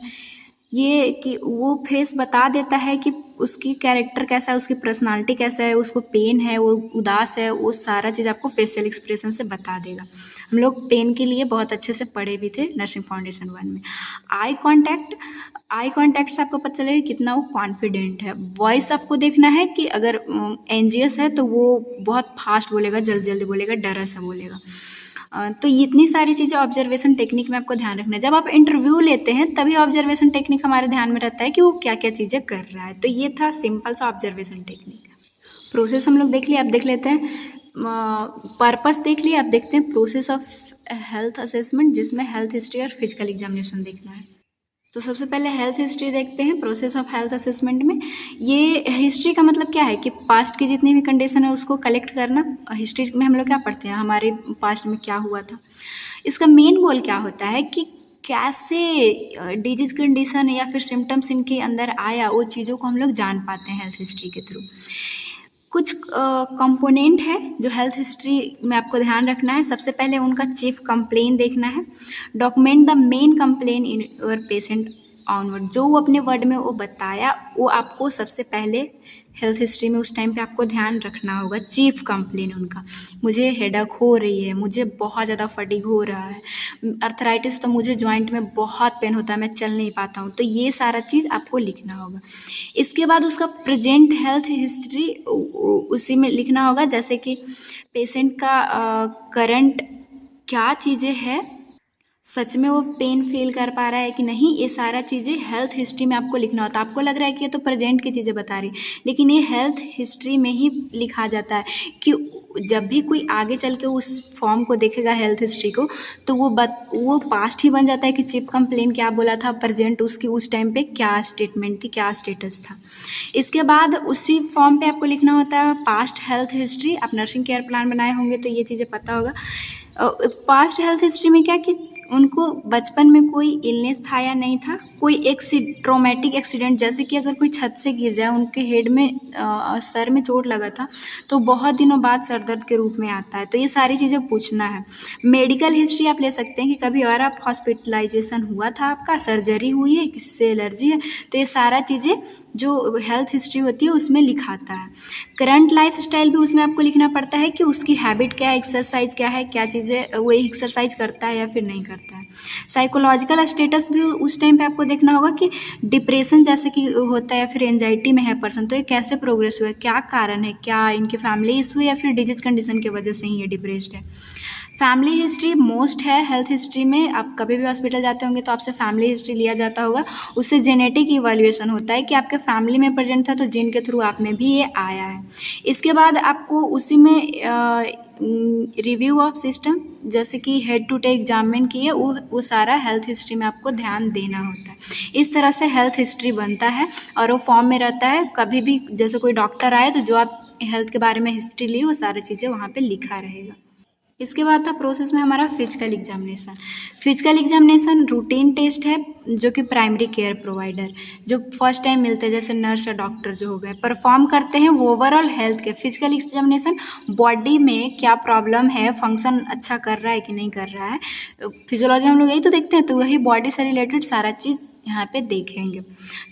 ये कि वो फेस बता देता है कि उसकी कैरेक्टर कैसा है, उसकी पर्सनालिटी कैसा है, उसको पेन है, वो उदास है, वो सारा चीज़ आपको फेशियल एक्सप्रेशन से बता देगा। हम लोग पेन के लिए बहुत अच्छे से पढ़े भी थे नर्सिंग फाउंडेशन 1 में। आई कॉन्टैक्ट से आपको पता चलेगा कितना वो कॉन्फिडेंट है। वॉइस आपको देखना है कि अगर एनजीएस है तो वो बहुत फास्ट बोलेगा, जल्दी जल्दी बोलेगा, डरा सा बोलेगा। तो इतनी सारी चीज़ें ऑब्जर्वेशन टेक्निक में आपको ध्यान रखना है। जब आप इंटरव्यू लेते हैं तभी ऑब्जर्वेशन टेक्निक हमारे ध्यान में रहता है कि वो क्या क्या चीज़ें कर रहा है। तो ये था सिंपल सा ऑब्जर्वेशन टेक्निक। प्रोसेस हम लोग देख लिए, अब देख लेते हैं पर्पस देख लिए, अब देखते हैं प्रोसेस ऑफ हेल्थ असेसमेंट, जिसमें हेल्थ हिस्ट्री और फिजिकल एग्जामिनेशन देखना है। तो सबसे पहले हेल्थ हिस्ट्री देखते हैं प्रोसेस ऑफ हेल्थ असेसमेंट में। ये हिस्ट्री का मतलब क्या है कि पास्ट की जितनी भी कंडीशन है उसको कलेक्ट करना। हिस्ट्री में हम लोग क्या पढ़ते हैं, हमारे पास्ट में क्या हुआ था। इसका मेन गोल क्या होता है कि कैसे डिजीज कंडीशन या फिर सिम्टम्स इनके अंदर आया, वो चीज़ों को हम लोग जान पाते हैं हेल्थ हिस्ट्री के थ्रू। कुछ कंपोनेंट है जो हेल्थ हिस्ट्री में आपको ध्यान रखना है। सबसे पहले उनका चीफ कंप्लेन देखना है। Document the main complain in your patient onward, जो वो अपने वर्ड में वो बताया वो आपको सबसे पहले हेल्थ हिस्ट्री में उस टाइम पे आपको ध्यान रखना होगा। चीफ कंप्लेन उनका, मुझे हेडेक हो रही है, मुझे बहुत ज़्यादा फटीग हो रहा है, अर्थराइटिस तो मुझे जॉइंट में बहुत पेन होता है, मैं चल नहीं पाता हूँ, तो ये सारा चीज़ आपको लिखना होगा। इसके बाद उसका प्रेजेंट हेल्थ हिस्ट्री उसी में लिखना होगा, जैसे कि पेशेंट का करंट क्या चीज़ें है, सच में वो पेन फील कर पा रहा है कि नहीं, ये सारा चीज़ें हेल्थ हिस्ट्री में आपको लिखना होता है। आपको लग रहा है कि ये तो प्रेजेंट की चीज़ें बता रही, लेकिन ये हेल्थ हिस्ट्री में ही लिखा जाता है कि जब भी कोई आगे चल के उस फॉर्म को देखेगा हेल्थ हिस्ट्री को, तो वो पास्ट ही बन जाता है कि चीफ कंप्लेन क्या बोला था, प्रेजेंट उसकी उस टाइम पे क्या स्टेटमेंट थी, क्या स्टेटस था। इसके बाद उसी फॉर्म पे आपको लिखना होता है पास्ट हेल्थ हिस्ट्री। आप नर्सिंग केयर प्लान बनाए होंगे तो ये चीज़ें पता होगा। पास्ट हेल्थ हिस्ट्री में क्या कि उनको बचपन में कोई इलनेस था या नहीं था, कोई ट्रॉमेटिक एक्सीडेंट, जैसे कि अगर कोई छत से गिर जाए, उनके हेड में सर में चोट लगा था, तो बहुत दिनों बाद सर दर्द के रूप में आता है, तो ये सारी चीज़ें पूछना है। मेडिकल हिस्ट्री आप ले सकते हैं कि कभी और आप हॉस्पिटलाइजेशन हुआ था, आपका सर्जरी हुई है, किसी से एलर्जी है, तो ये सारा चीज़ें जो हेल्थ हिस्ट्री होती है उसमें लिखाता है। करंट लाइफ स्टाइल भी उसमें आपको लिखना पड़ता है कि उसकी हैबिट क्या है, एक्सरसाइज क्या है, क्या चीज़ें वो एक्सरसाइज करता है या फिर नहीं करता है। साइकोलॉजिकल स्टेटस भी उस टाइम पे आपको देखना होगा कि डिप्रेशन जैसे कि होता है या फिर एंजाइटी में है पर्सन, तो ये कैसे प्रोग्रेस हुआ है, क्या कारण है, क्या इनके फैमिली इशू है या फिर डिजीज कंडीशन की वजह से ही ये डिप्रेस्ड है। फैमिली हिस्ट्री मोस्ट है हेल्थ हिस्ट्री में। आप कभी भी हॉस्पिटल जाते होंगे तो आपसे फैमिली हिस्ट्री लिया जाता होगा, उससे जेनेटिक इवैल्यूएशन होता है कि आपके फैमिली में प्रेजेंट था तो जीन के थ्रू आप में भी ये आया है। इसके बाद आपको उसी में रिव्यू ऑफ सिस्टम, जैसे कि हेड टू टे एग्जामिन किए, वो सारा हेल्थ हिस्ट्री में आपको ध्यान देना होता है। इस तरह से हेल्थ हिस्ट्री बनता है और वो फॉर्म में रहता है। कभी भी जैसे कोई डॉक्टर आए तो जो आप हेल्थ के बारे में हिस्ट्री ली वो सारी चीज़ें वहाँ पे लिखा रहेगा। इसके बाद था प्रोसेस में हमारा physical examination. Physical examination routine test है जो कि प्राइमरी केयर प्रोवाइडर जो फर्स्ट टाइम मिलते हैं, जैसे नर्स या डॉक्टर जो हो गए, परफॉर्म करते हैं वो ओवरऑल हेल्थ के। फिजिकल एग्जामिनेशन बॉडी में क्या प्रॉब्लम है, फंक्शन अच्छा कर रहा है कि नहीं कर रहा है, फिजियोलॉजी हम लोग यही तो देखते हैं, तो वही बॉडी से रिलेटेड सारा चीज़ यहाँ पे देखेंगे,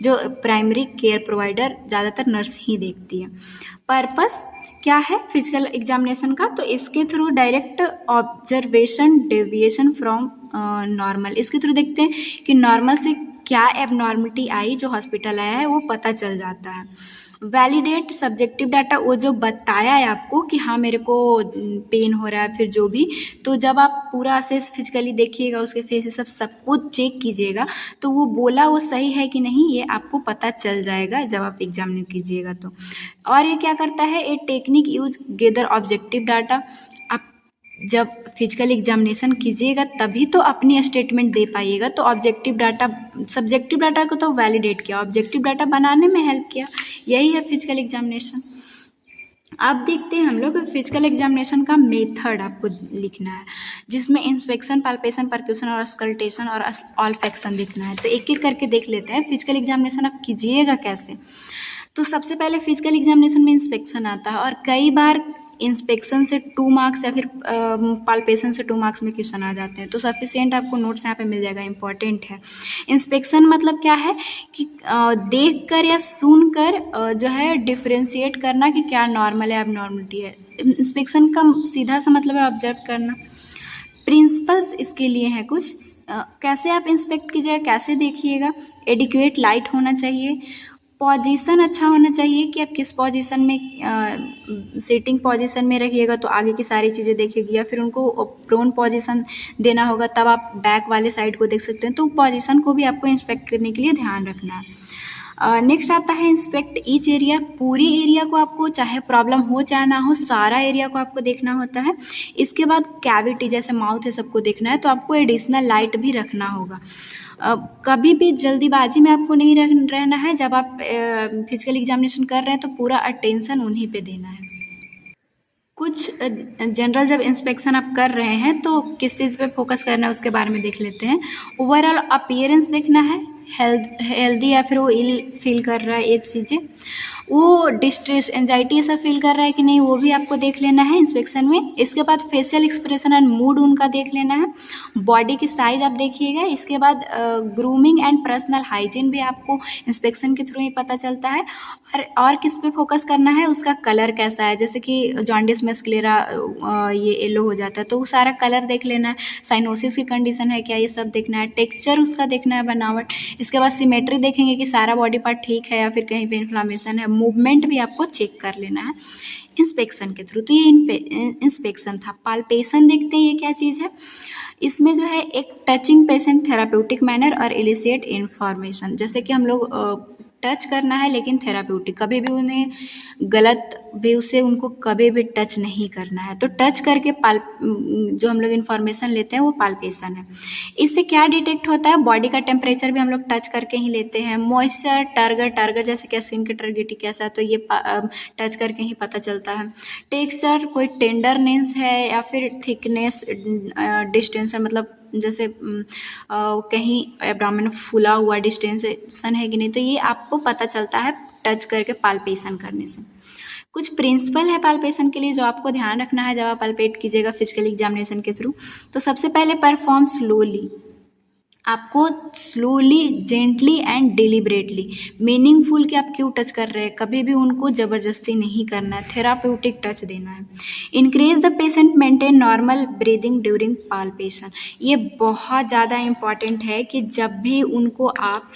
जो प्राइमरी केयर प्रोवाइडर ज़्यादातर नर्स ही देखती है। पर्पस क्या है फिजिकल एग्जामिनेशन का, तो इसके through direct observation deviation from normal, इसके थ्रू देखते हैं कि नॉर्मल से क्या एबनॉर्मिटी आई, जो हॉस्पिटल आया है वो पता चल जाता है। वैलिडेट सब्जेक्टिव डाटा, वो जो बताया है आपको कि हाँ मेरे को पेन हो रहा है फिर जो भी, तो जब आप पूरा असेस फिजिकली देखिएगा, उसके फेस सब कुछ चेक कीजिएगा, तो वो बोला वो सही है कि नहीं ये आपको पता चल जाएगा जब आप एग्जामिन कीजिएगा तो। और ये क्या करता है, a technique use gather objective data. आप जब फिजिकल एग्जामिनेशन कीजिएगा तभी तो अपनी स्टेटमेंट दे पाइएगा, तो ऑब्जेक्टिव डाटा, सब्जेक्टिव डाटा को तो वैलिडेट किया, ऑब्जेक्टिव डाटा बनाने में हेल्प किया, यही है फिजिकल एग्जामिनेशन। अब देखते हैं हम लोग फिजिकल एग्जामिनेशन का मेथड आपको लिखना है, जिसमें इंस्पेक्शन, पाल्पेशन, परक्यूशन और स्कल्टेशन और ऑल्फैक्शन लिखना है। तो एक एक करके देख लेते हैं फिजिकल एग्जामिनेशन आप कीजिएगा कैसे। तो सबसे पहले फिजिकल एग्जामिनेशन में इंस्पेक्शन आता है, और कई बार इंस्पेक्शन से 2 मार्क्स या फिर पाल्पेशन से 2 मार्क्स में क्वेश्चन आ जाते हैं, तो सफिशिएंट आपको नोट्स यहाँ पे मिल जाएगा, इंपॉर्टेंट है। इंस्पेक्शन मतलब क्या है कि देख कर या सुन कर जो है डिफ्रेंशिएट करना कि क्या नॉर्मल है, एबनॉर्मलिटी है। इंस्पेक्शन का सीधा सा मतलब है ऑब्जर्व करना। प्रिंसिपल्स इसके लिए हैं कुछ, कैसे आप इंस्पेक्ट कीजिएगा, कैसे देखिएगा। एडिक्वेट लाइट होना चाहिए, पोजीशन अच्छा होना चाहिए कि आप किस पोजीशन में सिटिंग पोजीशन में रखिएगा तो आगे की सारी चीज़ें देखेगी, या फिर उनको प्रोन पोजीशन देना होगा तब आप बैक वाले साइड को देख सकते हैं, तो पोजीशन को भी आपको इंस्पेक्ट करने के लिए ध्यान रखना है। नेक्स्ट आता है इंस्पेक्ट ईच एरिया, पूरी एरिया को आपको चाहे प्रॉब्लम हो चाहे ना हो, सारा एरिया को आपको देखना होता है। इसके बाद कैविटी जैसे माउथ है सबको देखना है, तो आपको एडिशनल लाइट भी रखना होगा। कभी भी जल्दीबाजी में आपको नहीं रहना है, जब आप फिजिकल एग्जामिनेशन कर रहे हैं तो पूरा अटेंशन उन्हीं पे देना है। कुछ जनरल जब इंस्पेक्शन आप कर रहे हैं तो किस चीज़ पे फोकस करना है उसके बारे में देख लेते हैं। ओवरऑल अपीयरेंस देखना है, हेल्दी या फिर वो इल फील कर रहा है, ये चीज़ें। वो डिस्ट्रेस एंजाइटी ऐसा फील कर रहा है कि नहीं, वो भी आपको देख लेना है इंस्पेक्शन में। इसके बाद फेशियल एक्सप्रेशन एंड मूड उनका देख लेना है। बॉडी की साइज आप देखिएगा। इसके बाद ग्रूमिंग एंड पर्सनल हाइजीन भी आपको इंस्पेक्शन के थ्रू ही पता चलता है। और किस पे फोकस करना है, उसका कलर कैसा है, जैसे कि जॉन्डिस में स्क्लेरा ये येलो हो जाता है तो वो सारा कलर देख लेना है। साइनोसिस की कंडीशन है क्या, ये सब देखना है। टेक्सचर उसका देखना है, बनावट। इसके बाद सिमेट्री देखेंगे कि सारा बॉडी पार्ट ठीक है या फिर कहीं पे इन्फ्लामेशन है। मूवमेंट भी आपको चेक कर लेना है इंस्पेक्शन के थ्रू। तो ये इंस्पेक्शन था। पाल्पेशन देखते हैं ये क्या चीज़ है। इसमें जो है एक टचिंग पेशेंट थेराप्यूटिक मैनर और इलिसिएट इन्फॉर्मेशन, जैसे कि हम लोग टच करना है लेकिन थेराप्यूटिक, कभी भी उन्हें गलत वे से उनको कभी भी टच नहीं करना है। तो टच करके जो हम लोग इन्फॉर्मेशन लेते हैं वो पाल्पेशन है। इससे क्या डिटेक्ट होता है, बॉडी का टेम्परेचर भी हम लोग टच करके ही लेते हैं। मॉइस्चर, टर्गर जैसे कि स्किन की टर्गिटी कैसा है तो ये टच करके ही पता चलता है। टेक्सचर, कोई टेंडरनेस है या फिर थिकनेस, डिस्टेंशन, मतलब जैसे कहीं एब्डोमेन फूला हुआ डिस्टेंशन है कि नहीं, तो ये आपको पता चलता है टच करके पाल्पेशन करने से। कुछ प्रिंसिपल है पाल्पेशन के लिए जो आपको ध्यान रखना है जब आप पाल्पेट कीजिएगा फिजिकल एग्जामिनेशन के थ्रू। तो सबसे पहले परफॉर्म स्लोली, आपको slowly, gently and deliberately, meaningful कि आप क्यों टच कर रहे हैं, कभी भी उनको ज़बरदस्ती नहीं करना है, थेराप्यूटिक टच देना है। Increase the patient maintain normal breathing during palpation, ये बहुत ज़्यादा इम्पॉर्टेंट है कि जब भी उनको आप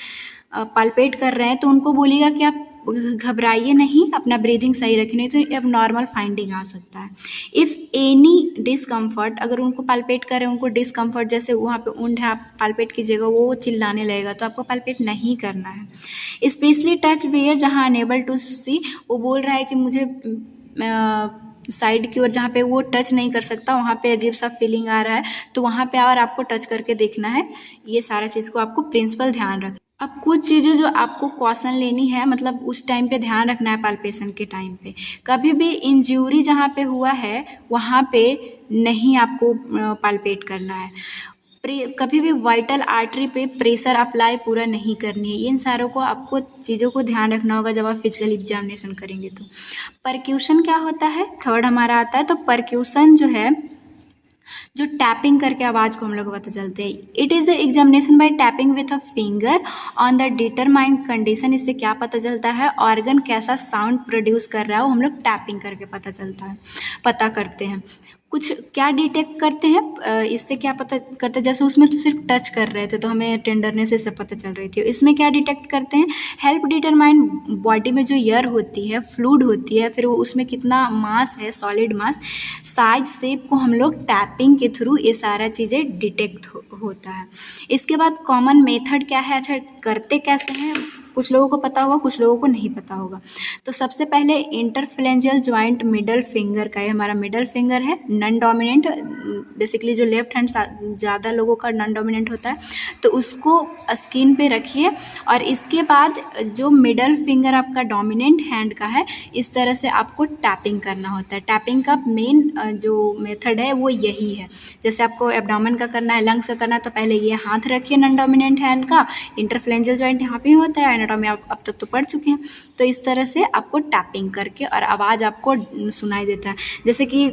पाल्पेट कर रहे हैं तो उनको बोलिएगा कि आप घबराइए नहीं, अपना ब्रीदिंग सही रखें, नहीं तो अब नॉर्मल फाइंडिंग आ सकता है। इफ़ एनी डिसकम्फर्ट, अगर उनको पाल्पेट करें, उनको डिसकम्फर्ट, जैसे वहाँ पे ऊँट है, आप पाल्पेट कीजिएगा वो चिल्लाने लगेगा तो आपको पाल्पेट नहीं करना है। स्पेशली टच वेयर जहाँ अनेबल टू सी, वो बोल रहा है कि मुझे साइड की ओर जहाँ पे वो टच नहीं कर सकता वहाँ पे अजीब सा फीलिंग आ रहा है तो वहाँ पे और आपको टच करके देखना है। ये सारा चीज़ को आपको प्रिंसिपल ध्यान रखना। अब कुछ चीज़ें जो आपको कॉशन लेनी है, मतलब उस टाइम पे ध्यान रखना है पाल्पेशन के टाइम पे। कभी भी इंजरी जहाँ पे हुआ है वहाँ पे नहीं आपको पाल्पेट करना है। कभी भी वाइटल आर्टरी पे प्रेशर अप्लाई पूरा नहीं करनी है। इन सारों को आपको चीज़ों को ध्यान रखना होगा जब आप फिजिकल एग्जामिनेशन करेंगे। तो परक्यूशन क्या होता है, थर्ड हमारा आता है। तो परक्यूशन जो है, जो टैपिंग करके आवाज़ को हम लोग पता चलते हैं। It is examination by tapping with a finger on the determined condition. इससे क्या पता चलता है, ऑर्गन कैसा साउंड प्रोड्यूस कर रहा है वो हम लोग टैपिंग करके पता करते हैं। कुछ क्या डिटेक्ट करते हैं, इससे क्या पता करते हैं, जैसे उसमें तो सिर्फ टच कर रहे थे तो हमें टेंडरनेस से पता चल रही थी। इसमें क्या डिटेक्ट करते हैं, हेल्प डिटरमाइन बॉडी में जो एयर होती है, फ्लूइड होती है, फिर वो उसमें कितना मास है, सॉलिड मास, साइज, शेप को हम लोग टैपिंग के थ्रू ये सारा चीज़ें डिटेक्ट होता है। इसके बाद कॉमन मेथड क्या है, अच्छा करते कैसे हैं, कुछ लोगों को पता होगा, कुछ लोगों को नहीं पता होगा। तो सबसे पहले इंटरफ्लेंजियल जॉइंट मिडल फिंगर का, ये हमारा मिडल फिंगर है, नॉन डोमिनेंट, बेसिकली जो लेफ्ट हैंड ज़्यादा लोगों का नॉन डोमिनेंट होता है, तो उसको स्किन पे रखिए। और इसके बाद जो मिडल फिंगर आपका डोमिनेंट हैंड का है, इस तरह से आपको टैपिंग करना होता है। टैपिंग का मेन जो मेथड है वो यही है। जैसे आपको एब्डोमेन का करना है, लंग्स का करना है, तो पहले ये हाथ रखिए नॉन डोमिनेंट हैंड का, इंटरफ्लेंजियल जॉइंट यहाँ पे होता है, एनाटॉमी आप अब तक तो पढ़ चुके हैं। तो इस तरह से आपको टैपिंग करके और आवाज़ आपको सुनाई देता है। जैसे कि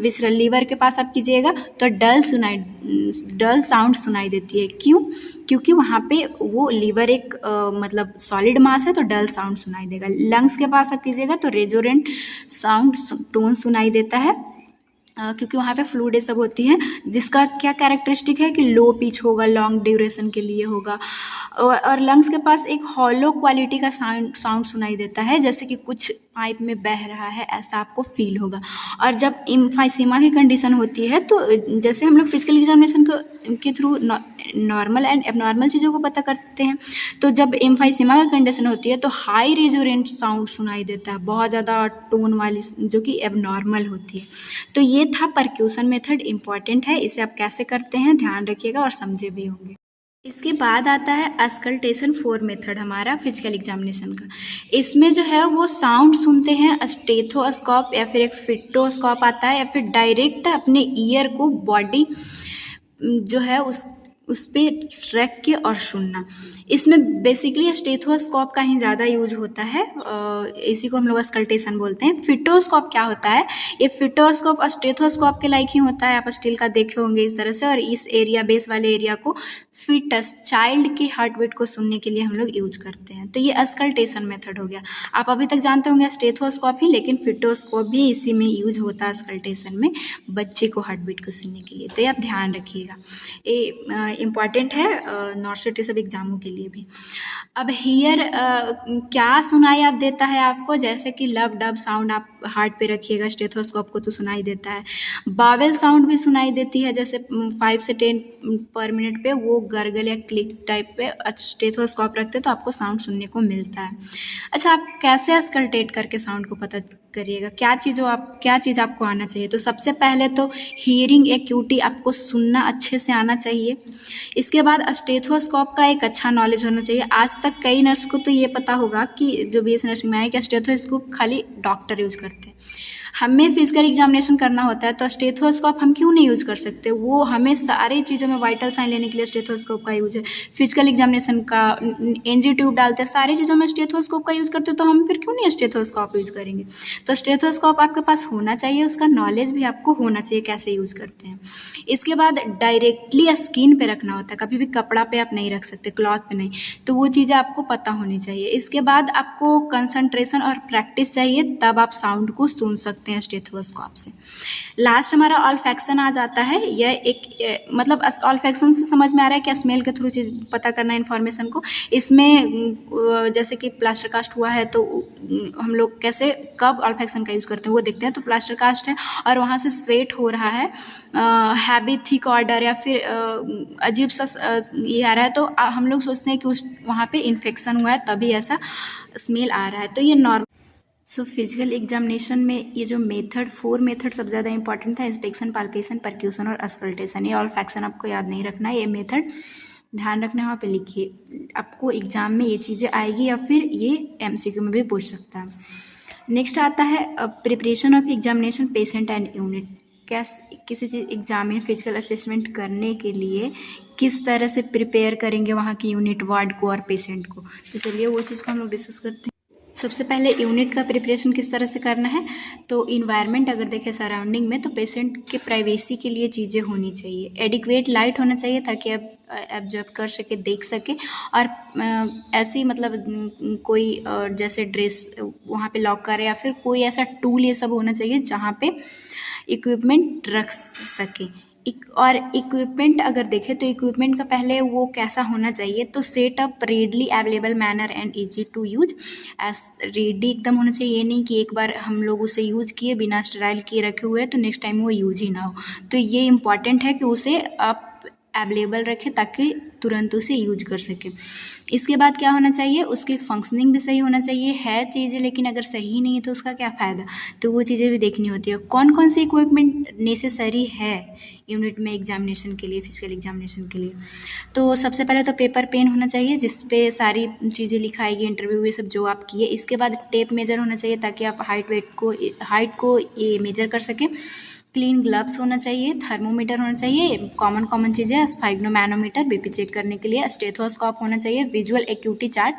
विसरल लीवर के पास आप कीजिएगा तो डल साउंड सुनाई देती है। क्यों? क्योंकि वहाँ पे वो लीवर एक मतलब सॉलिड मास है तो डल साउंड सुनाई देगा। लंग्स के पास आप कीजिएगा तो रेजोरेंट साउंड टोन सुनाई देता है, क्योंकि वहाँ पे फ्लूइड सब होती है, जिसका क्या कैरेक्टरिस्टिक है कि लो पिच होगा, लॉन्ग ड्यूरेशन के लिए होगा। और लंग्स के पास एक हॉलो क्वालिटी का साउंड सुनाई देता है, जैसे कि कुछ पाइप में बह रहा है, ऐसा आपको फील होगा। और जब एम्फाइसीमा की कंडीशन होती है तो जैसे हम लोग फिजिकल एग्जामिनेशन के थ्रू नॉर्मल एंड एबनॉर्मल चीज़ों को पता करते हैं, तो जब एम्फाइसीमा की कंडीशन होती है तो हाई रेजोरेंट साउंड सुनाई देता है, बहुत ज़्यादा टोन वाली, जो कि एबनॉर्मल होती है। तो ये था परक्यूशन मेथड, इम्पॉर्टेंट है, इसे आप कैसे करते हैं ध्यान रखिएगा और समझे भी होंगे। इसके बाद आता है अस्कल्टेशन 4 मेथड हमारा फिजिकल एग्जामिनेशन का। इसमें जो है वो साउंड सुनते हैं, स्टेथोस्कोप या फिर एक फिटोस्कोप आता है, या फिर डायरेक्ट अपने ईयर को बॉडी जो है उस पे रख के और सुनना। इसमें बेसिकली स्टेथोस्कोप का ही ज़्यादा यूज होता है, इसी को हम लोग अस्कल्टेशन बोलते हैं। फिटोस्कोप क्या होता है, ये फिटोस्कोप स्टेथोस्कोप के लाइक ही होता है, आप स्टील का देखे होंगे इस तरह से, और इस एरिया बेस वाले एरिया को फिटस चाइल्ड की हार्ट बीट को सुनने के लिए हम लोग यूज करते हैं। तो ये अस्कल्टेशन मेथड हो गया। आप अभी तक जानते होंगे स्टेथोस्कोप ही, लेकिन फिटोस्कोप भी इसी में यूज होता है अस्कल्टेशन में, बच्चे को हार्ट बीट को सुनने के लिए। तो ये आप ध्यान रखिएगा, ये इम्पॉर्टेंट है नॉर्थ सिटी सब एग्जामों के लिए भी। अब हियर क्या सुनाई आप देता है आपको, जैसे कि लब डब साउंड आप हार्ट पे रखिएगा, स्टेथोस्कोप को तो सुनाई देता है। बावेल साउंड भी सुनाई देती है, जैसे 5 से 10 पर मिनट पे वो गर्गल या क्लिक टाइप पे स्टेथोस्कोप रखते तो आपको साउंड सुनने को मिलता है। अच्छा, आप कैसे अस्कल्टेट करके साउंड को पता करिएगा, क्या चीज़ आपको आना चाहिए। तो सबसे पहले तो हियरिंग एक्यूटी आपको सुनना अच्छे से आना चाहिए। इसके बाद स्टेथोस्कोप का एक अच्छा नॉलेज होना चाहिए। आज तक कई नर्स को तो ये पता होगा कि जो बीएससी नर्सिंग में है कि स्टेथोस्कोप खाली डॉक्टर यूज़ करते हैं। हमें फिजिकल एग्जामिनेशन करना होता है तो स्टेथोस्कोप हम क्यों नहीं यूज़ कर सकते, वो हमें सारी चीज़ों में वाइटल साइन लेने के लिए स्टेथोस्कोप का यूज है। फिजिकल एग्जामिनेशन का एनजी ट्यूब डालते हैं, सारी चीज़ों में स्टेथोस्कोप का यूज़ करते हैं, तो हम फिर क्यों नहीं स्टेथोस्कोप यूज़ करेंगे। तो स्टेथोस्कोप आपके पास होना चाहिए, उसका नॉलेज भी आपको होना चाहिए कैसे यूज़ करते हैं। इसके बाद डायरेक्टली स्किन पे रखना होता है, कभी भी कपड़ा पे आप नहीं रख सकते, क्लॉथ पे नहीं, तो वो चीज़ें आपको पता होनी चाहिए। इसके बाद आपको कंसंट्रेशन और प्रैक्टिस चाहिए, तब आप साउंड को सुन सकते हैं स्टेथोस्कोप से। लास्ट हमारा ऑल्फैक्शन आ जाता है। यह एक मतलब ऑल्फैक्शन से समझ में आ रहा है कि स्मेल के थ्रू चीज़ पता करना इन्फॉर्मेशन को। इसमें जैसे कि प्लास्टर कास्ट हुआ है तो हम लोग कैसे कब ऑल्फैक्शन का यूज़ करते हैं वो देखते हैं। तो प्लास्टर कास्ट है और वहाँ से स्वेट हो रहा है, हैवी थिक ऑर्डर या फिर अजीब सा ये आ रहा है, तो हम लोग सोचते हैं कि उस वहाँ पे इन्फेक्शन हुआ है तभी ऐसा स्मेल आ रहा है। तो ये नॉर्मल। सो फिजिकल एग्जामिनेशन में ये जो मेथड 4 मेथड सब ज़्यादा इंपॉर्टेंट था, इंस्पेक्शन, पाल्पेशन, परक्यूशन और अस्कल्टेशन। ये ऑल्फैक्शन आपको याद नहीं रखना है, ये मेथड ध्यान रखना है, वहाँ पे लिखिए। आपको एग्जाम में ये चीज़ें आएगी या फिर ये एमसीक्यू में भी पूछ सकता है। नेक्स्ट आता है preparation of examination patient and unit. किसी चीज़ एग्जामिन फिजिकल असेसमेंट करने के लिए किस तरह से प्रिपेयर करेंगे वहाँ की यूनिट, वार्ड को और पेशेंट को। तो चलिए वो चीज़ को हम लोग डिस्कस करते हैं। सबसे पहले यूनिट का प्रिपरेशन किस तरह से करना है, तो इन्वायरमेंट अगर देखें सराउंडिंग में, तो पेशेंट के प्राइवेसी के लिए चीज़ें होनी चाहिए। एडिक्वेट लाइट होना चाहिए ताकि आप ऑब्जर्व कर सके, देख सके। और ऐसी मतलब कोई जैसे ड्रेस वहाँ पे लॉक करे या फिर कोई ऐसा टूल ये सब होना चाहिए जहाँ पे इक्विपमेंट रख सके। और इक्विपमेंट अगर देखें तो इक्विपमेंट का पहले वो कैसा होना चाहिए, तो setup readily available manner and easy to use. As ready एकदम होना चाहिए, ये नहीं कि एक बार हम लोग उसे यूज किए बिना स्टेराइल किए रखे हुए तो नेक्स्ट टाइम वो यूज ही ना हो। तो ये इम्पॉर्टेंट है कि उसे आप अवेलेबल रखें ताकि तुरंत उसे यूज कर सकें। इसके बाद क्या होना चाहिए, उसकी फंक्शनिंग भी सही होना चाहिए। है चीज़ें लेकिन अगर सही नहीं है तो उसका क्या फ़ायदा, तो वो चीज़ें भी देखनी होती है। कौन कौन सी इक्विपमेंट नेसेसरी है यूनिट में एग्जामिनेशन के लिए, फिजिकल एग्जामिनेशन के लिए। तो सबसे पहले तो पेपर पेन होना चाहिए जिस पे सारी चीज़ें लिखाएगी, इंटरव्यू ये सब जो आप किए। इसके बाद टेप मेजर होना चाहिए ताकि आप हाइट को ये मेजर कर सकें। क्लीन ग्लव्स होना चाहिए, थर्मोमीटर होना चाहिए, कॉमन चीज़ें, स्फाइग्नो मैनोमीटर बीपी चेक करने के लिए, स्टेथोस्कोप होना चाहिए, विजुअल एक्यूटी चार्ट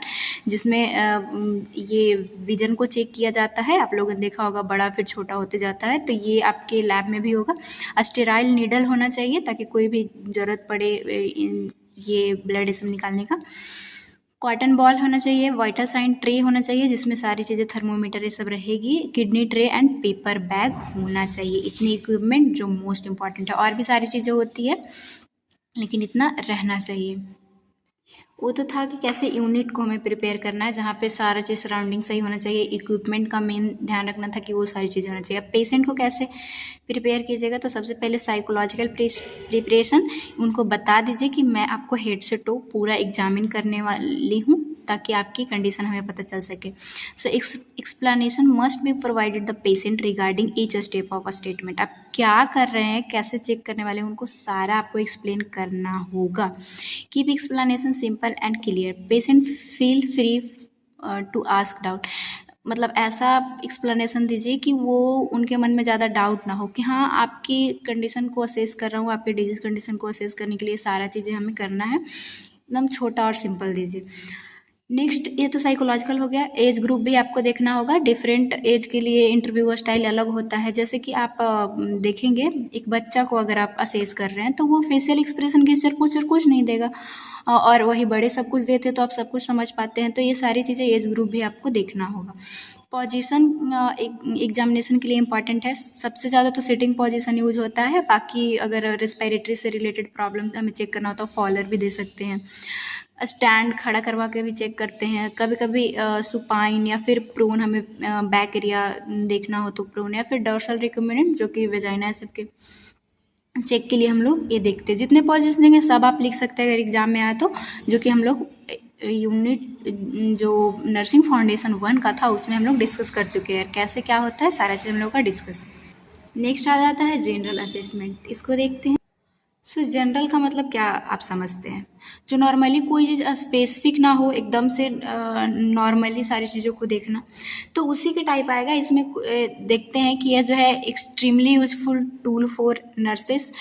जिसमें ये विजन को चेक किया जाता है। आप लोगों ने देखा होगा बड़ा फिर छोटा होते जाता है, तो ये आपके लैब में भी होगा। स्टेराइल नीडल होना चाहिए ताकि कोई भी ज़रूरत पड़े ये ब्लड सब निकालने का। कॉटन बॉल होना चाहिए, वाइटल साइन ट्रे होना चाहिए जिसमें सारी चीज़ें थर्मोमीटर ये सब रहेगी, kidney tray and paper bag होना चाहिए। इतनी इक्विपमेंट जो मोस्ट इम्पॉर्टेंट है, और भी सारी चीज़ें होती है लेकिन इतना रहना चाहिए। वो तो था कि कैसे यूनिट को हमें प्रिपेयर करना है, जहाँ पे सारा चीज़ सराउंडिंग सही होना चाहिए। इक्विपमेंट का मेन ध्यान रखना था कि वो सारी चीज़ें होना चाहिए। अब पेशेंट को कैसे प्रिपेयर कीजिएगा, तो सबसे पहले साइकोलॉजिकल प्रिपरेशन, उनको बता दीजिए कि मैं आपको हेड से टो पूरा एग्जामिन करने वाली हूँ ताकि आपकी कंडीशन हमें पता चल सके। So explanation must be provided the patient regarding each step of a statement. आप क्या कर रहे हैं, कैसे चेक करने वाले हैं, उनको सारा आपको एक्सप्लेन करना होगा। Keep explanation simple and clear, patient feel free to ask doubt. मतलब ऐसा एक्सप्लेनेशन दीजिए कि वो उनके मन में ज़्यादा डाउट ना हो कि हाँ आपकी कंडीशन को असेस कर रहा हूँ, आपके डिजीज़ कंडीशन को असेस करने के लिए सारा चीज़ें हमें करना है, एकदम छोटा और सिंपल दीजिए। नेक्स्ट, ये तो साइकोलॉजिकल हो गया। एज ग्रुप भी आपको देखना होगा, डिफरेंट एज के लिए इंटरव्यू स्टाइल अलग होता है। जैसे कि आप देखेंगे एक बच्चा को अगर आप असेस कर रहे हैं तो वो फेशियल एक्सप्रेशन गेस्चर पोस्चर कुछ नहीं देगा, और वही बड़े सब कुछ देते तो आप सब कुछ समझ पाते हैं। तो ये सारी चीज़ें एज ग्रुप भी आपको देखना होगा। पोजीशन एग्जामिनेशन के लिए इंपॉर्टेंट है। सबसे ज़्यादा तो सिटिंग पोजीशन यूज होता है, बाकी अगर रेस्पिरेटरी से रिलेटेड प्रॉब्लम हमें चेक करना हो तो फॉलर भी दे सकते हैं। स्टैंड खड़ा करवा के भी चेक करते हैं। कभी कभी सुपाइन या फिर प्रोन, हमें बैक एरिया देखना हो तो प्रोन, या फिर डोर्सल रिकम्बेंट जो कि वेजाइना है सबके चेक के लिए हम लोग ये देखते हैं। जितने पॉजिशन देंगे सब आप लिख सकते हैं अगर एग्जाम में आए तो, जो कि हम लोग यूनिट जो नर्सिंग फाउंडेशन 1 का था उसमें हम लोग डिस्कस कर चुके हैं, कैसे क्या होता है सारा चीज़ हम लोग का डिस्कस। नेक्स्ट आ जाता है जनरल असेसमेंट, इसको देखते हैं। सो जनरल का मतलब क्या आप समझते हैं? जो नॉर्मली कोई चीज़ स्पेसिफिक ना हो, एकदम से नॉर्मली सारी चीज़ों को देखना, तो उसी के टाइप आएगा। इसमें देखते हैं कि यह जो है extremely useful tool for nurses,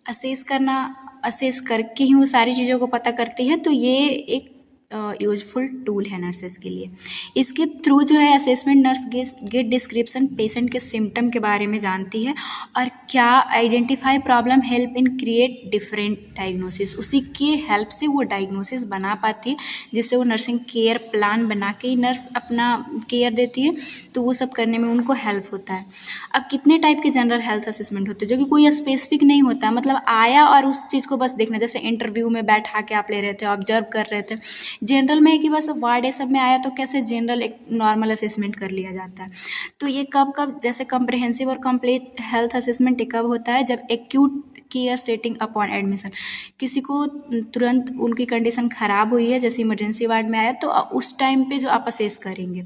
assess करना, असेस करके ही वो सारी चीज़ों को पता करती है, तो ये एक यूजफुल टूल है नर्सेस के लिए। इसके थ्रू जो है assessment nurse get description patient के सिम्टम के बारे में जानती है, और क्या identify problem, help in create different diagnosis, उसी के हेल्प से वो डायग्नोसिस बना पाती है, जिससे वो नर्सिंग केयर प्लान बना के ही नर्स अपना केयर देती है, तो वो सब करने में उनको हेल्प होता है। अब कितने टाइप के जनरल हेल्थ असेसमेंट होते हैं जो कि कोई स्पेसिफिक नहीं होता, मतलब आया और उस चीज़ को बस देखना, जैसे इंटरव्यू में बैठा के आप ले रहे थे, ऑब्जर्व कर रहे थे। जनरल में है कि बस वार्ड ये सब में आया तो कैसे जनरल एक नॉर्मल असेसमेंट कर लिया जाता है। तो ये कब कब, जैसे कम्प्रहेंसिव और कंप्लीट हेल्थ असेसमेंट कब होता है? जब acute care setting upon admission, किसी को तुरंत उनकी कंडीशन ख़राब हुई है, जैसे इमरजेंसी वार्ड में आया, तो उस टाइम पे जो आप असेस करेंगे।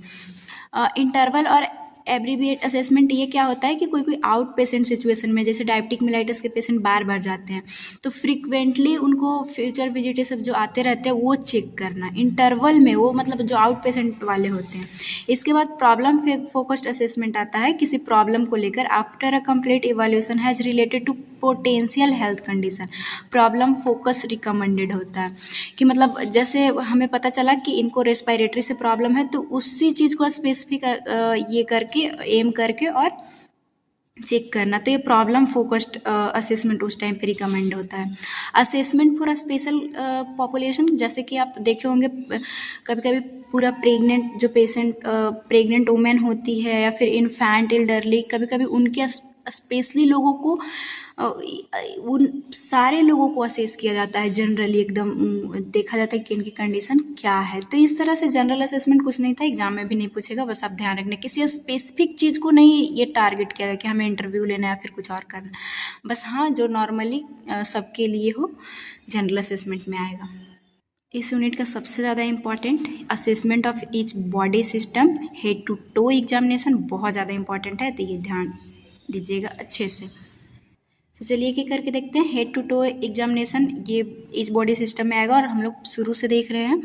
इंटरवल और एब्रीविएट असेसमेंट, ये क्या होता है कि कोई कोई आउट पेशेंट सिचुएशन में, जैसे डायबिटिक मेलाइटिस के पेशेंट बार बार जाते हैं, तो फ्रिक्वेंटली उनको फ्यूचर विजिट सब जो आते रहते हैं वो चेक करना इंटरवल में, वो मतलब जो आउट पेशेंट वाले होते हैं। इसके बाद प्रॉब्लम फोकस्ड असेसमेंट आता है, किसी प्रॉब्लम को लेकर after a complete evaluation has related to potential health condition, problem focus recommended होता है। कि मतलब जैसे हमें पता चला कि इनको रेस्पिरेटरी से प्रॉब्लम है, तो उसी चीज़ को स्पेसिफिक ये करके, एम करके और चेक करना, तो ये प्रॉब्लम फोकस्ड असेसमेंट उस टाइम पे रिकमेंड होता है। Assessment for a special population, जैसे कि आप देखे होंगे कभी कभी पूरा प्रेग्नेंट जो पेशेंट, प्रेग्नेंट वुमेन होती है या फिर इन्फेंट एल्डरली, कभी कभी उनके स्पेशली लोगों को उन सारे लोगों को असेस किया जाता है जनरली, एकदम देखा जाता है कि इनकी कंडीशन क्या है। तो इस तरह से जनरल असेसमेंट कुछ नहीं था, एग्जाम में भी नहीं पूछेगा, बस आप ध्यान रखना किसी स्पेसिफिक चीज़ को नहीं ये टारगेट किया गया कि हमें इंटरव्यू लेना है या फिर कुछ और करना, बस हाँ जो नॉर्मली सबके लिए हो जनरल असेसमेंट में आएगा। इस यूनिट का सबसे ज़्यादा important assessment of each body system, head to toe examination बहुत ज़्यादा इंपॉर्टेंट है, तो ये ध्यान दीजिएगा अच्छे से। तो चलिए क्या करके देखते हैं। हेड टू टो एग्जामिनेशन ये इस बॉडी सिस्टम में आएगा, और हम लोग शुरू से देख रहे हैं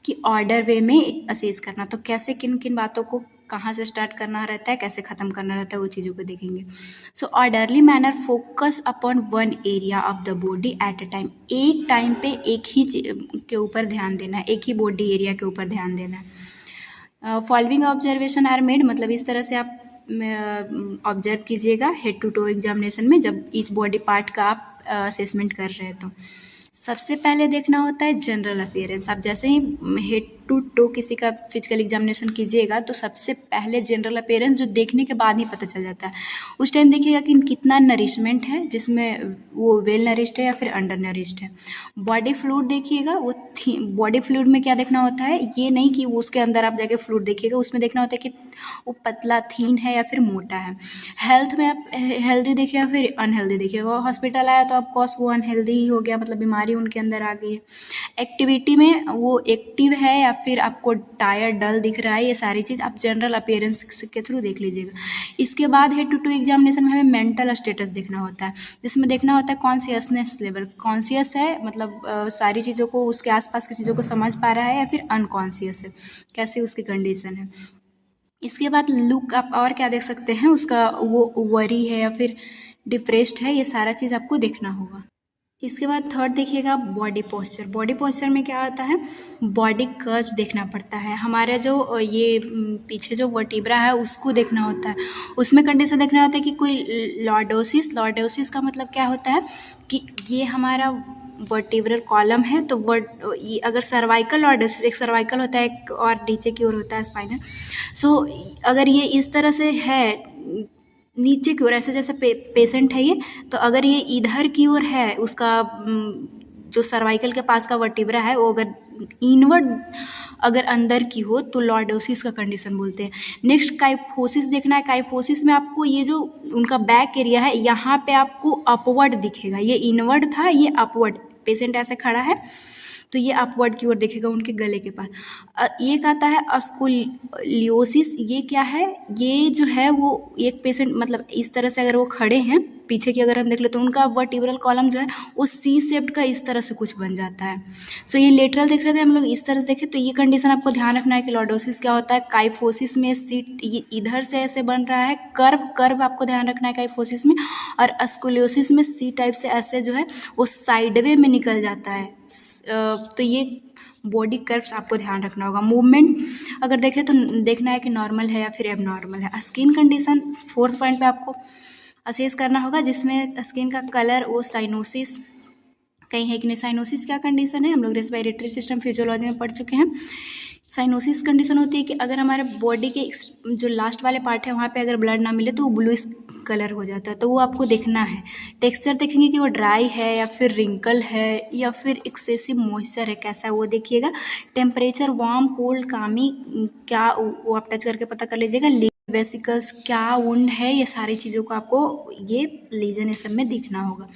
कि ऑर्डर वे में असेस करना, तो कैसे किन किन बातों को कहाँ से स्टार्ट करना रहता है, कैसे ख़त्म करना रहता है, वो चीज़ों को देखेंगे। So orderly manner focus upon one area of the body at a time, एक टाइम पे एक ही के ऊपर ध्यान देना है, एक ही बॉडी एरिया के ऊपर ध्यान देना है। फॉलोइंग ऑब्जर्वेशन आर मेड, मतलब इस तरह से आप ऑब्जर्व कीजिएगा हेड टू टो एग्जामिनेशन में, जब ईच बॉडी पार्ट का आप असेसमेंट कर रहे हैं। तो सबसे पहले देखना होता है जनरल अपीयरेंस। आप जैसे ही हेड टू टो किसी का फिजिकल एग्जामिनेशन कीजिएगा तो सबसे पहले जनरल अपीयरेंस जो देखने के बाद ही पता चल जाता है। उस टाइम देखिएगा कि कितना नरिशमेंट है, जिसमें वो वेल नरिश्ड है या फिर अंडर नरिश्ड है। बॉडी फ्लूइड देखिएगा, वो बॉडी फ्लूइड में क्या देखना होता है, ये नहीं कि उसके अंदर आप जाके फ्लूइड देखिएगा, उसमें देखना होता है कि वो पतला थीन है या फिर मोटा है। हेल्थ में आप हेल्दी देखिएगा फिर अनहेल्दी देखिएगा, हॉस्पिटल आया तो ऑफकोर्स वो अनहेल्दी ही हो गया, मतलब बीमारी उनके अंदर आ गई है। एक्टिविटी में वो एक्टिव है या फिर आपको टायर्ड डल दिख रहा है, ये सारी चीज़ आप जनरल अपीयरेंस के थ्रू देख लीजिएगा। इसके बाद हेड टू टू एग्जामिनेशन में हमें मेंटल स्टेटस देखना होता है, जिसमें देखना होता है कॉन्शियसनेस लेवल, कॉन्शियस है मतलब सारी चीज़ों को, उसके आसपास की चीज़ों को समझ पा रहा है, या फिर अनकॉन्शियस है, कैसे उसकी कंडीशन है। इसके बाद लुक आप और क्या देख सकते हैं, उसका वो वरी है या फिर डिप्रेस्ड है, ये सारा चीज़ आपको देखना होगा। इसके बाद थर्ड देखिएगा बॉडी पोस्चर। बॉडी पोस्चर में क्या आता है, बॉडी कर्व देखना पड़ता है, हमारे जो ये पीछे जो वर्टिब्रा है उसको देखना होता है। उसमें कंडीशन देखना होता है कि कोई लॉर्डोसिस, लॉर्डोसिस का मतलब क्या होता है कि ये हमारा वर्टिब्रल कॉलम है, तो ये अगर सर्वाइकल लॉर्डोसिस, एक सर्वाइकल होता है एक और नीचे की ओर होता है स्पाइनल। सो अगर ये इस तरह से है नीचे की ओर, ऐसे जैसे पेशेंट है ये, तो अगर ये इधर की ओर है उसका जो सर्वाइकल के पास का वर्टिब्रा है वो अगर इनवर्ड अगर अंदर की हो तो लॉर्डोसिस का कंडीशन बोलते हैं। नेक्स्ट काइफोसिस देखना है। काइफोसिस में आपको ये जो उनका बैक एरिया है यहाँ पे आपको अपवर्ड दिखेगा, ये इनवर्ड था ये अपवर्ड, पेशेंट ऐसे खड़ा है तो ये अपवर्ड की ओर देखेगा उनके गले के पास। एक आता है स्कोलियोसिस, ये क्या है, ये जो है वो एक पेशेंट मतलब इस तरह से अगर वो खड़े हैं पीछे की अगर हम देख ले तो उनका वर्टिब्रल कॉलम जो है वो सी शेप्ड का इस तरह से कुछ बन जाता है। सो ये लेटरल देख रहे थे हम लोग, इस तरह से देखे तो ये कंडीशन आपको ध्यान रखना है कि लॉर्डोसिस क्या होता है। काइफोसिस में सीट ये इधर से ऐसे बन रहा है, कर्व कर्व आपको ध्यान रखना है काइफोसिस में, और स्कोलियोसिस में सी टाइप से ऐसे जो है वो साइडवे में निकल जाता है। तो ये बॉडी कर्व्स आपको ध्यान रखना होगा। मूवमेंट अगर देखें तो देखना है कि नॉर्मल है या फिर एबनॉर्मल है। स्किन कंडीशन फोर्थ पॉइंट पे आपको असेस करना होगा, जिसमें स्किन का कलर वो साइनोसिस कहीं है कि नहीं। साइनोसिस क्या कंडीशन है, हम लोग रेस्पिरेटरी सिस्टम फिजियोलॉजी में पढ़ चुके हैं। साइनोसिस कंडीशन होती है कि अगर हमारे बॉडी के जो लास्ट वाले पार्ट है वहाँ पे अगर ब्लड ना मिले तो वो ब्लूइश कलर हो जाता है, तो वो आपको देखना है। टेक्सचर देखेंगे कि वो ड्राई है या फिर रिंकल है या फिर एक्सेसिव मॉइस्चर है, कैसा है वो देखिएगा। टेम्परेचर वार्म कोल्ड कामी क्या वो आप टच करके पता कर लीजिएगा। वेसिकल्स क्या वुंड है, ये सारी चीज़ों को आपको ये लीजन ये सब में देखना होगा।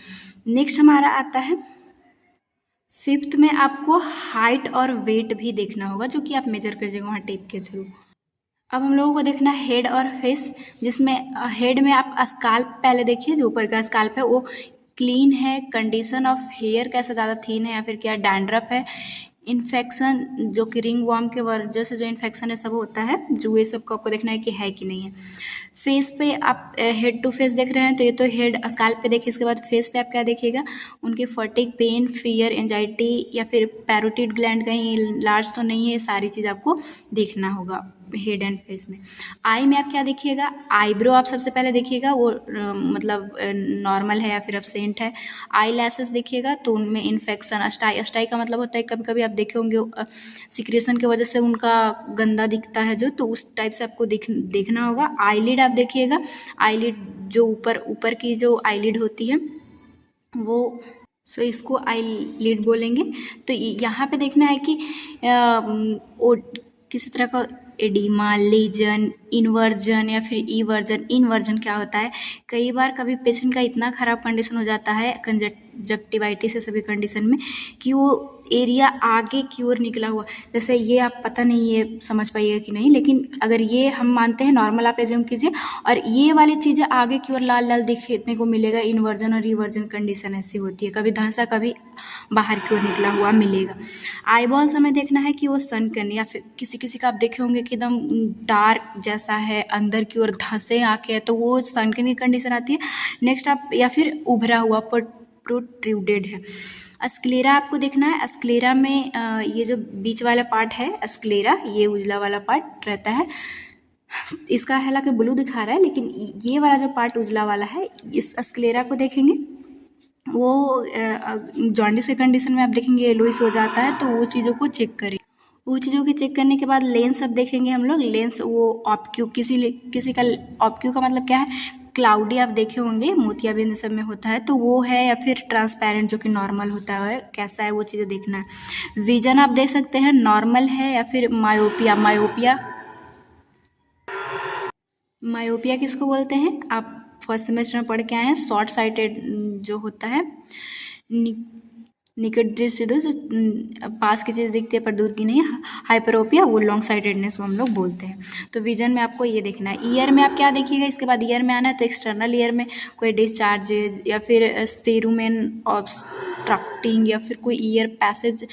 नेक्स्ट हमारा आता है फिफ्थ में आपको हाइट और वेट भी देखना होगा, जो कि आप मेजर करिएगा वहाँ टेप के थ्रू। अब हम लोगों को देखना है हेड और फेस, जिसमें हेड में आप स्काल्प पहले देखिए, जो ऊपर का स्काल्प है वो क्लीन है, कंडीशन ऑफ हेयर कैसा ज़्यादा थिन है या फिर क्या डैंड्रफ है, इन्फेक्शन जो कि रिंग वर्म के वजह से जो इन्फेक्शन है सब होता है, जो ये सब को आपको देखना है कि है कि नहीं है। फेस पे आप हेड टू फेस देख रहे हैं तो ये तो हेड स्काल्प पे देखिए। इसके बाद फेस पे आप क्या देखिएगा, उनके फटीग, पेन, फियर, एंजाइटी या फिर पैरोटिड ग्लैंड कहीं लार्ज तो नहीं है, सारी चीज़ आपको देखना होगा हेड एंड फेस में। आई में आप क्या देखिएगा, आईब्रो आप सबसे पहले देखिएगा वो मतलब नॉर्मल है या फिर एब्सेंट है। आई लैसेस देखिएगा तो उनमें इन्फेक्शन, अस्टाई, अस्टाई का मतलब होता है कभी कभी आप देखे होंगे सिक्रेशन की वजह से उनका गंदा दिखता है जो, तो उस टाइप से आपको देखना होगा। आईलिड आप देखिएगा, आईलिड जो ऊपर ऊपर की जो आईलिड होती है वो, सो इसको आई लिड बोलेंगे। तो यहाँ पे देखना है कि वो किसी तरह का एडिमा, लीजन, इन्वर्जन या फिर ईवर्जन। इन्वर्जन क्या होता है, कई बार कभी पेशेंट का इतना ख़राब कंडीशन हो जाता है कंजक्टिवाइटिस से सभी कंडीशन में कि वो एरिया आगे की ओर निकला हुआ, जैसे ये आप पता नहीं ये समझ पाइएगा कि नहीं, लेकिन अगर ये हम मानते हैं नॉर्मल, आप एज्यूम कीजिए, और ये वाली चीज़ें आगे की ओर लाल लाल देखने को मिलेगा, इन्वर्जन और रिवर्जन कंडीशन ऐसी होती है, कभी धंसा कभी बाहर की ओर निकला हुआ मिलेगा। आईबॉल्स हमें देखना है कि वो सनकन या फिर किसी किसी का आप देखे होंगे कि एकदम डार्क जैसा है, अंदर की ओर धंसे आँखें हैं, तो वो सनकन की कंडीशन आती है। नेक्स्ट आप या फिर उभरा हुआ प्रोट्रूडेड है। स्क्लेरा आपको देखना है। स्क्लेरा में ये जो बीच वाला पार्ट है स्क्लेरा, ये उजला वाला पार्ट रहता है, इसका हालांकि ब्लू दिखा रहा है लेकिन ये वाला जो पार्ट उजला वाला है, इस स्क्लेरा को देखेंगे वो जॉन्डिस के कंडीशन में आप देखेंगे येलोइश हो जाता है, तो वो चीज़ों को चेक करें। वो चीज़ों की चेक करने के बाद लेंस अब देखेंगे हम लोग। लेंस वो ऑब्क्यू, किसी का ऑब्क्यू का मतलब क्या है, क्लाउडी आप देखे होंगे मोतियाबिंद सब में होता है, तो वो है, या फिर ट्रांसपेरेंट जो कि नॉर्मल होता है, कैसा है वो चीज़ें देखना है। विजन आप देख सकते हैं नॉर्मल है या फिर मायोपिया। मायोपिया किसको बोलते हैं, आप फर्स्ट सेमेस्टर में पढ़ के आए हैं, शॉर्ट साइटेड जो होता है। निकट दृष्टि दो, जो पास की चीज़ दिखती है पर दूर की नहीं, हाइपरोपिया, वो लॉन्ग साइटेडनेस को हम लोग बोलते हैं। तो विजन में आपको ये देखना है। ईयर में आप क्या देखिएगा, इसके बाद ईयर में आना है तो एक्सटर्नल ईयर में कोई डिस्चार्जेज या फिर सेरुमेन ऑब्स्ट्रक्टिंग या फिर कोई ईयर पैसेज,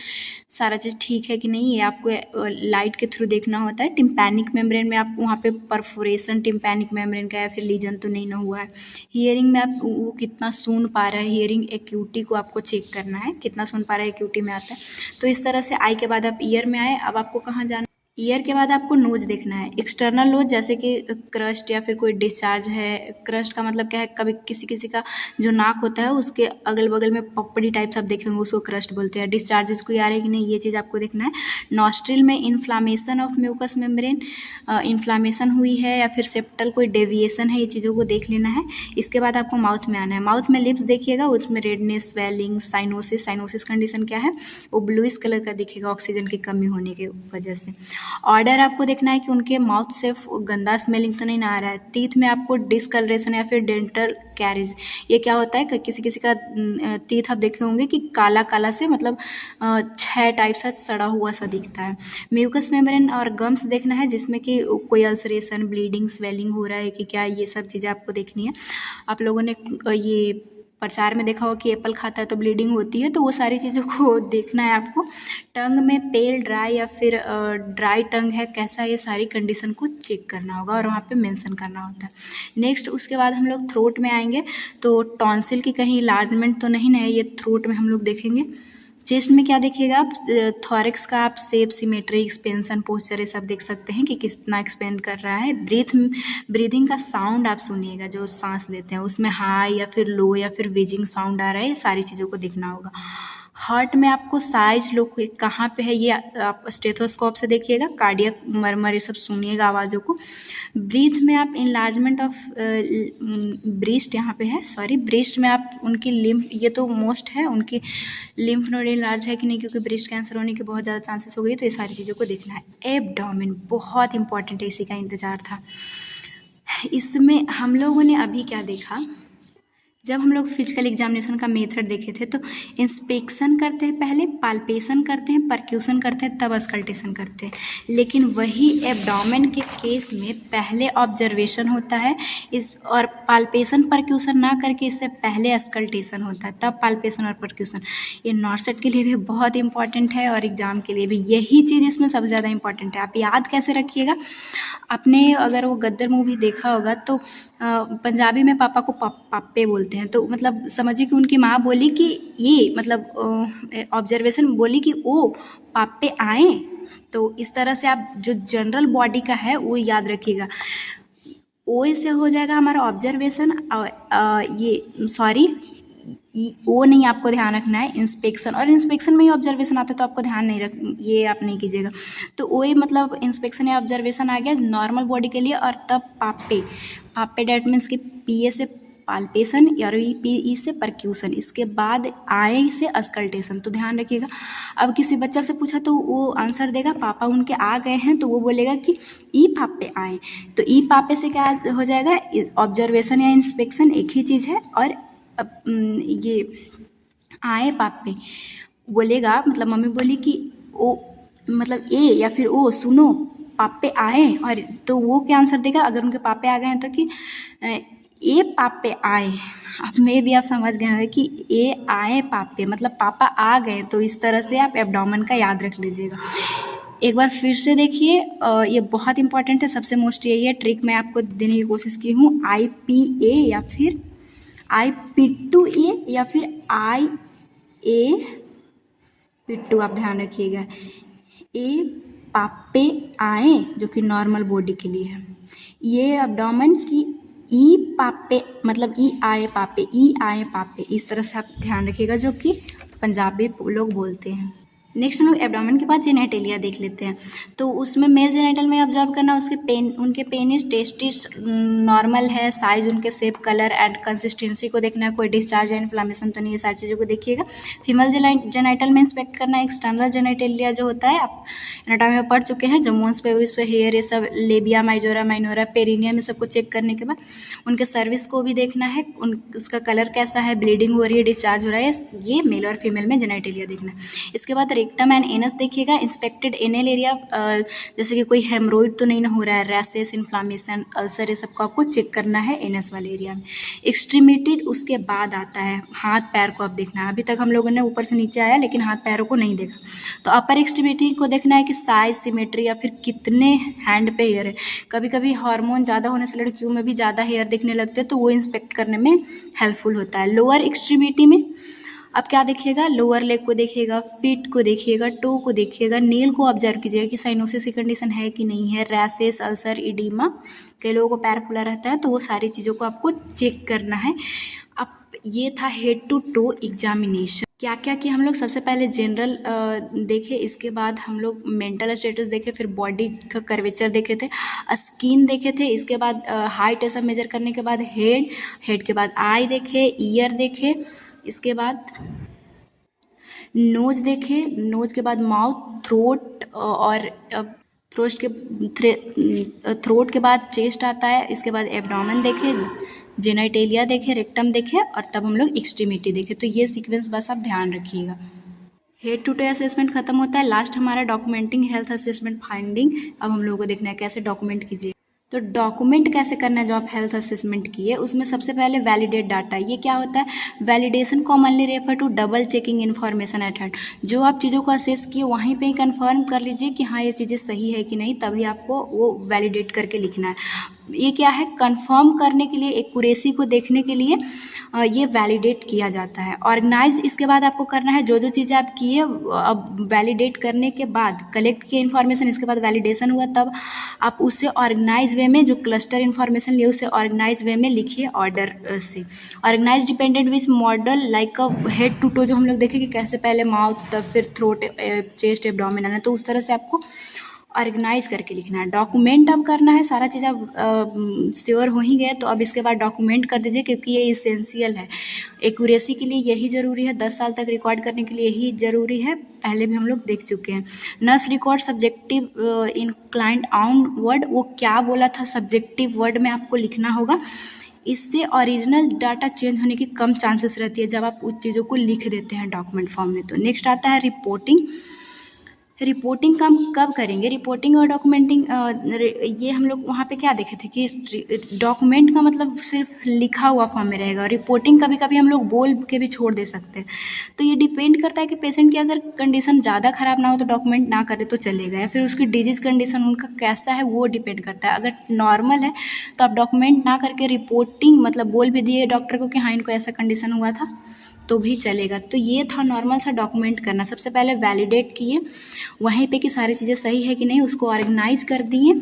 सारा चीज़ ठीक है कि नहीं, ये आपको लाइट के थ्रू देखना होता है। टिम्पैनिक मेम्ब्रेन में आप वहाँ पे परफोरेशन टिम्पैनिक मेम्ब्रेन का या फिर लीजन तो नहीं ना हुआ है। हियरिंग में आप वो कितना सुन पा रहा है, हियरिंग एक्यूटी को आपको चेक करना है, कितना सुन पा रहा है एक्यूटी में आता है। तो इस तरह से आई के बाद आप ईयर में आए। अब आपको कहाँ जाना, ईयर के बाद आपको नोज देखना है। एक्सटर्नल नोज जैसे कि क्रस्ट या फिर कोई डिस्चार्ज है। क्रस्ट का मतलब क्या है, कभी किसी किसी का जो नाक होता है उसके अगल बगल में पपड़ी टाइप्स आप देखेंगे, उसको क्रस्ट बोलते हैं। डिस्चार्जेस कोई आ रहे हैं कि नहीं, ये चीज़ आपको देखना है। नॉस्ट्रिल में inflammation of mucous membrane, inflammation हुई है या फिर सेप्टल कोई डेविएशन है, ये चीज़ों को देख लेना है। इसके बाद आपको माउथ में आना है। माउथ में लिप्स देखिएगा, उसमें redness, swelling, cyanosis. Cyanosis condition क्या है, वो ब्लूइश कलर का दिखेगा ऑक्सीजन की कमी होने की वजह से। ऑर्डर आपको देखना है कि उनके माउथ से गंदा स्मेलिंग तो नहीं ना आ रहा है। टीथ में आपको डिसकलरेशन या फिर डेंटल कैरिज, ये क्या होता है, किसी किसी का टीथ आप देखे होंगे कि काला काला से मतलब छह टाइप सा सड़ा हुआ सा दिखता है। म्यूकस मेम्ब्रेन और गम्स देखना है, जिसमें कि कोई अल्सरेशन, ब्लीडिंग, स्वेलिंग हो रहा है कि क्या, ये सब चीज़ें आपको देखनी है। आप लोगों ने ये प्रचार में देखा हो कि एप्पल खाता है तो ब्लीडिंग होती है, तो वो सारी चीज़ों को देखना है आपको। टंग में पेल, ड्राई या फिर ड्राई टंग है कैसा, ये सारी कंडीशन को चेक करना होगा और वहाँ पे मेंशन करना होता है। नेक्स्ट उसके बाद हम लोग थ्रोट में आएंगे। तो टॉन्सिल की कहीं इलाजमेंट तो नहीं ना है, ये थ्रोट में हम लोग देखेंगे। चेस्ट में क्या देखिएगा आप, थॉरिक्स का आप शेप, सिमेट्री, एक्सपेंशन, पोस्चर, ये सब देख सकते हैं कि कितना एक्सपेंड कर रहा है। ब्रीदिंग का साउंड आप सुनिएगा, जो सांस लेते हैं उसमें हाई या फिर लो या फिर विजिंग साउंड आ रहा है, ये सारी चीज़ों को देखना होगा। हार्ट में आपको साइज लो कहाँ पे है, ये आप स्टेथोस्कोप से देखिएगा। कार्डियक मरमर, ये सब सुनिएगा आवाज़ों को। ब्रीथ में आप इनलार्जमेंट ऑफ ब्रेस्ट, यहाँ पे है सॉरी, ब्रेस्ट में आप उनकी लिम्फ, ये तो मोस्ट है, उनकी लिम्फ नोड इनलार्ज है कि नहीं, क्योंकि ब्रेस्ट कैंसर होने के बहुत ज़्यादा चांसेस हो गई। तो ये सारी चीज़ों को देखना है। एब्डोमेन बहुत इंपॉर्टेंट है, इसी का इंतज़ार था। इसमें हम लोगों ने अभी क्या देखा, जब हम लोग फिजिकल एग्जामिनेशन का मेथड देखे थे तो इंस्पेक्शन करते हैं पहले, पाल्पेशन करते हैं, परक्यूशन करते हैं, तब अस्कल्टेशन करते हैं। लेकिन वही एब्डोमेन के केस में पहले ऑब्जर्वेशन होता है, इस और पाल्पेशन परक्यूशन ना करके इससे पहले अस्कल्टेशन होता है, तब पाल्पेशन और परक्यूशन। ये नॉर्सेट के लिए भी बहुत इंपॉर्टेंट है और एग्ज़ाम के लिए भी यही चीज़ इसमें सबसे ज़्यादा इंपॉर्टेंट है। आप याद कैसे रखिएगा, आपने अगर वो गद्दर मूवी देखा होगा तो पंजाबी में पापा को पापे बोलते हैं, तो मतलब समझिए कि उनकी माँ बोली कि ये मतलब ऑब्जर्वेशन बोली कि ओ पापे आए। तो इस तरह से आप जो जनरल बॉडी का है वो याद रखिएगा। ओ से हो जाएगा हमारा ऑब्जर्वेशन, ये सॉरी वो नहीं आपको ध्यान रखना है, इंस्पेक्शन, और इंस्पेक्शन में ही ऑब्जर्वेशन आता है तो आपको ध्यान नहीं रख, ये आप नहीं कीजिएगा। तो वो मतलब इंस्पेक्शन या ऑब्जर्वेशन आ गया नॉर्मल बॉडी के लिए, और तब पापे, पापे डैट मीन्स कि पीए से पाल्पेशन और पी से परक्यूशन, इसके बाद आए से अस्कल्टेशन। तो ध्यान रखिएगा। अब किसी बच्चा से पूछा तो वो आंसर देगा पापा उनके आ गए हैं, तो वो बोलेगा कि ई पापे आए। तो ई पापे से क्या हो जाएगा, ऑब्जर्वेशन या इंस्पेक्शन एक ही चीज़ है। और ये आए पापे बोलेगा, मतलब मम्मी बोली कि ओ मतलब ए या फिर ओ सुनो पापे आए, और तो वो क्या आंसर देगा अगर उनके पापे आ गए हैं, तो कि ए पापे आए। अब में भी आप समझ गए होंगे कि ए आए पापे मतलब पापा आ गए। तो इस तरह से आप एब्डोमेन का याद रख लीजिएगा। एक बार फिर से देखिए, ये बहुत इंपॉर्टेंट है, सबसे मोस्ट यही है ट्रिक मैं आपको देने की कोशिश की हूँ। IPA या फिर IP2A या फिर IA पिट्टू, आप ध्यान रखिएगा। ए पापे आए जो कि नॉर्मल बॉडी के लिए है। ये एब्डोमेन की ई पापे मतलब ई आए पापे, ई आए पापे, इस तरह से आप ध्यान रखिएगा, जो कि पंजाबी लोग बोलते हैं। नेक्स्ट हम लोग एब्डोमेन के बाद जेनेटेलिया देख लेते हैं। तो उसमें मेल जेनेटल में ऑब्जर्व करना उसके उनके पेनिस टेस्टिस नॉर्मल है, साइज उनके शेप कलर एंड कंसिस्टेंसी को देखना है, कोई डिस्चार्ज या इन्फ्लामेशन तो नहीं है, सारी चीज़ों को देखिएगा। फीमेल जेनेटल में इंस्पेक्ट करना है एक्सटर्नल जेनेटेलिया जो होता है, आप एनाटॉमी में पढ़ चुके हैं, जमोन्स पे उससे हेयर ये सब लेबिया माइजोरा माइनोरा पेरिनियम में सबको चेक करने के बाद उनके सर्विस को भी देखना है, उसका कलर कैसा है, ब्लीडिंग हो रही है, डिस्चार्ज हो रहा है, ये मेल और फीमेल में जेनेटेलिया देखना है। इसके बाद रेक्टम एंड एनस देखिएगा, इंस्पेक्टेड एनल एरिया, जैसे कि कोई हेमरोइड तो नहीं ना हो रहा है, रैसेस इन्फ्लामेशन अल्सर ये सबको आपको चेक करना है एनस वाले एरिया में। एक्सट्रीमिटेड उसके बाद आता है हाथ पैर को आप देखना है। अभी तक हम लोगों ने ऊपर से नीचे आया लेकिन हाथ पैरों को नहीं देखा, तो अपर एक्सट्रीमिटी को देखना है कि साइज सिमेट्री या फिर कितने हैंड पे हेयर है। कभी कभी हार्मोन ज़्यादा होने से लड़कियों में भी ज़्यादा हेयर दिखने लगते हैं, तो वो इंस्पेक्ट करने में हेल्पफुल होता है। लोअर एक्सट्रीमिटी में अब क्या देखिएगा, लोअर लेग को देखिएगा, फीट को देखिएगा, टो को देखिएगा, नेल को ऑब्जर्व कीजिएगा कि साइनोसिस की कंडीशन है कि नहीं है, रैसेस अल्सर इडीमा, कई लोगों को पैर फूला रहता है, तो वो सारी चीज़ों को आपको चेक करना है। अब ये था हेड टू टो एग्जामिनेशन। क्या क्या कि हम लोग सबसे पहले जनरल देखे, इसके बाद हम लोग मेंटल स्टेटस देखे, फिर बॉडी का कर्वेचर देखे थे, स्किन देखे थे, इसके बाद हाइट सब मेजर करने के बाद हेड के बाद आई देखे, ईयर देखे, इसके बाद नोज देखे, नोज के बाद माउथ, थ्रोट और थ्रोट के बाद चेस्ट आता है, इसके बाद एब्डोमेन देखे, जेनाइटेलिया देखे, रेक्टम देखे और तब हम लोग एक्सट्रीमिटी देखे। तो ये सीक्वेंस बस आप ध्यान रखिएगा। हेड टू टो असेसमेंट खत्म होता है, लास्ट हमारा डॉक्यूमेंटिंग हेल्थ असेसमेंट फाइंडिंग। अब हम लोगों को देखना है कैसे डॉक्यूमेंट कीजिए। तो डॉक्यूमेंट कैसे करना है जो आप हेल्थ असेसमेंट किए, उसमें सबसे पहले वैलिडेट डाटा। ये क्या होता है, validation commonly refer to double checking information at hand. जो आप चीज़ों को असेस किए वहीं पे ही कंफर्म कर लीजिए कि हाँ ये चीज़ें सही है कि नहीं, तभी आपको वो वैलिडेट करके लिखना है। ये क्या है, कंफर्म करने के लिए, एक्यूरेसी को देखने के लिए ये वैलिडेट किया जाता है। ऑर्गेनाइज इसके बाद आपको करना है, जो जो चीज़ें आप किए अब वैलिडेट करने के बाद कलेक्ट किए इन्फॉर्मेशन, इसके बाद वैलिडेशन हुआ, तब आप उससे ऑर्गेनाइज वे में जो क्लस्टर इन्फॉर्मेशन लिए उसे ऑर्गेनाइज वे में लिखिए ऑर्डर से। Organise dependent which model like a head to toe, जो हम लोग देखें कि कैसे पहले माउथ तब फिर थ्रोट चेस्ट एब्डोमेन है, तो उस तरह से आपको ऑर्गेनाइज करके लिखना है। डॉक्यूमेंट अब करना है, सारा चीज़ आप श्योर हो ही गए, तो अब इसके बाद डॉक्यूमेंट कर दीजिए क्योंकि ये इसेंशियल है। एक्यूरेसी के लिए यही ज़रूरी है, 10 साल तक रिकॉर्ड करने के लिए यही ज़रूरी है, पहले भी हम लोग देख चुके हैं। Nurse record subjective in client on word, वो क्या बोला था सब्जेक्टिव वर्ड में आपको लिखना होगा। इससे ओरिजिनल डाटा चेंज होने की कम चांसेस रहती है जब आप उस चीज़ों को लिख देते हैं डॉक्यूमेंट फॉर्म में। तो नेक्स्ट आता है रिपोर्टिंग। रिपोर्टिंग का हम कब करेंगे, रिपोर्टिंग और डॉक्यूमेंटिंग, ये हम लोग वहाँ पे क्या देखे थे कि डॉक्यूमेंट का मतलब सिर्फ लिखा हुआ फॉर्म में रहेगा, रिपोर्टिंग कभी कभी हम लोग बोल के भी छोड़ दे सकते हैं। तो ये डिपेंड करता है कि पेशेंट की अगर कंडीशन ज़्यादा ख़राब ना हो तो डॉक्यूमेंट ना करे तो चलेगा, या फिर उसकी डिजीज कंडीशन उनका कैसा है वो डिपेंड करता है। अगर नॉर्मल है तो आप डॉक्यूमेंट ना करके रिपोर्टिंग मतलब बोल भी दिए डॉक्टर को कि हाँ इनको ऐसा कंडीशन हुआ था तो भी चलेगा। तो ये था नॉर्मल सा डॉक्यूमेंट करना। सबसे पहले वैलिडेट किए वहीं पे कि सारी चीज़ें सही है कि नहीं, उसको ऑर्गेनाइज कर दिए।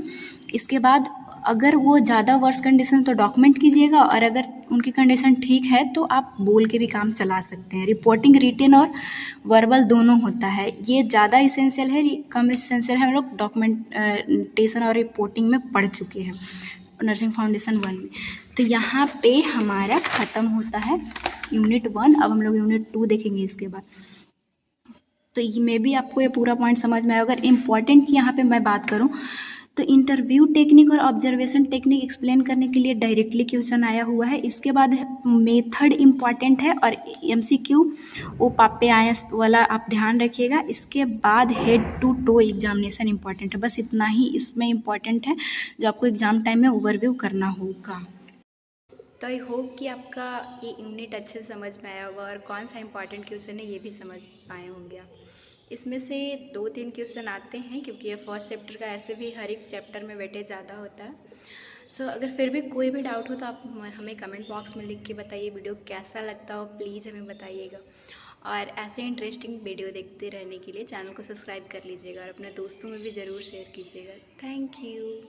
इसके बाद अगर वो ज़्यादा वर्स कंडीशन तो डॉक्यूमेंट कीजिएगा, और अगर उनकी कंडीशन ठीक है तो आप बोल के भी काम चला सकते हैं। रिपोर्टिंग रिटेन और वर्बल दोनों होता है, ये ज़्यादा इसेंशियल है, कम इसेंशियल है, हम लोग डॉक्यूमेंटेशन और रिपोर्टिंग में पढ़ चुके हैं नर्सिंग फाउंडेशन 1 में। तो यहाँ पे हमारा ख़त्म होता है यूनिट 1। अब हम लोग यूनिट 2 देखेंगे इसके बाद। तो ये मे भी आपको ये पूरा पॉइंट समझ में आया। अगर इम्पॉर्टेंट की यहाँ पे मैं बात करूँ तो इंटरव्यू टेक्निक और ऑब्जर्वेशन टेक्निक एक्सप्लेन करने के लिए डायरेक्टली क्वेश्चन आया हुआ है। इसके बाद मेथड इम्पॉर्टेंट है और एमसीक्यू वो पापे आए वाला आप ध्यान रखिएगा। इसके बाद head to toe examination important है, बस इतना ही इसमें इम्पॉर्टेंट है जो आपको एग्जाम टाइम में ओवरव्यू करना होगा। तो आई होप कि आपका ये यूनिट अच्छे से समझ में आया होगा और कौन सा इंपॉर्टेंट क्वेश्चन है ये भी समझ पाए होंगे आप। इसमें से 2-3 क्वेश्चन आते हैं क्योंकि ये फर्स्ट चैप्टर का ऐसे भी हर एक चैप्टर में वेटेज ज़्यादा होता है। सो अगर फिर भी कोई भी डाउट हो तो आप हमें कमेंट बॉक्स में लिख के बताइए। वीडियो कैसा लगता हो प्लीज़ हमें बताइएगा, और ऐसे इंटरेस्टिंग वीडियो देखते रहने के लिए चैनल को सब्सक्राइब कर लीजिएगा और अपने दोस्तों में भी ज़रूर शेयर कीजिएगा। Thank you.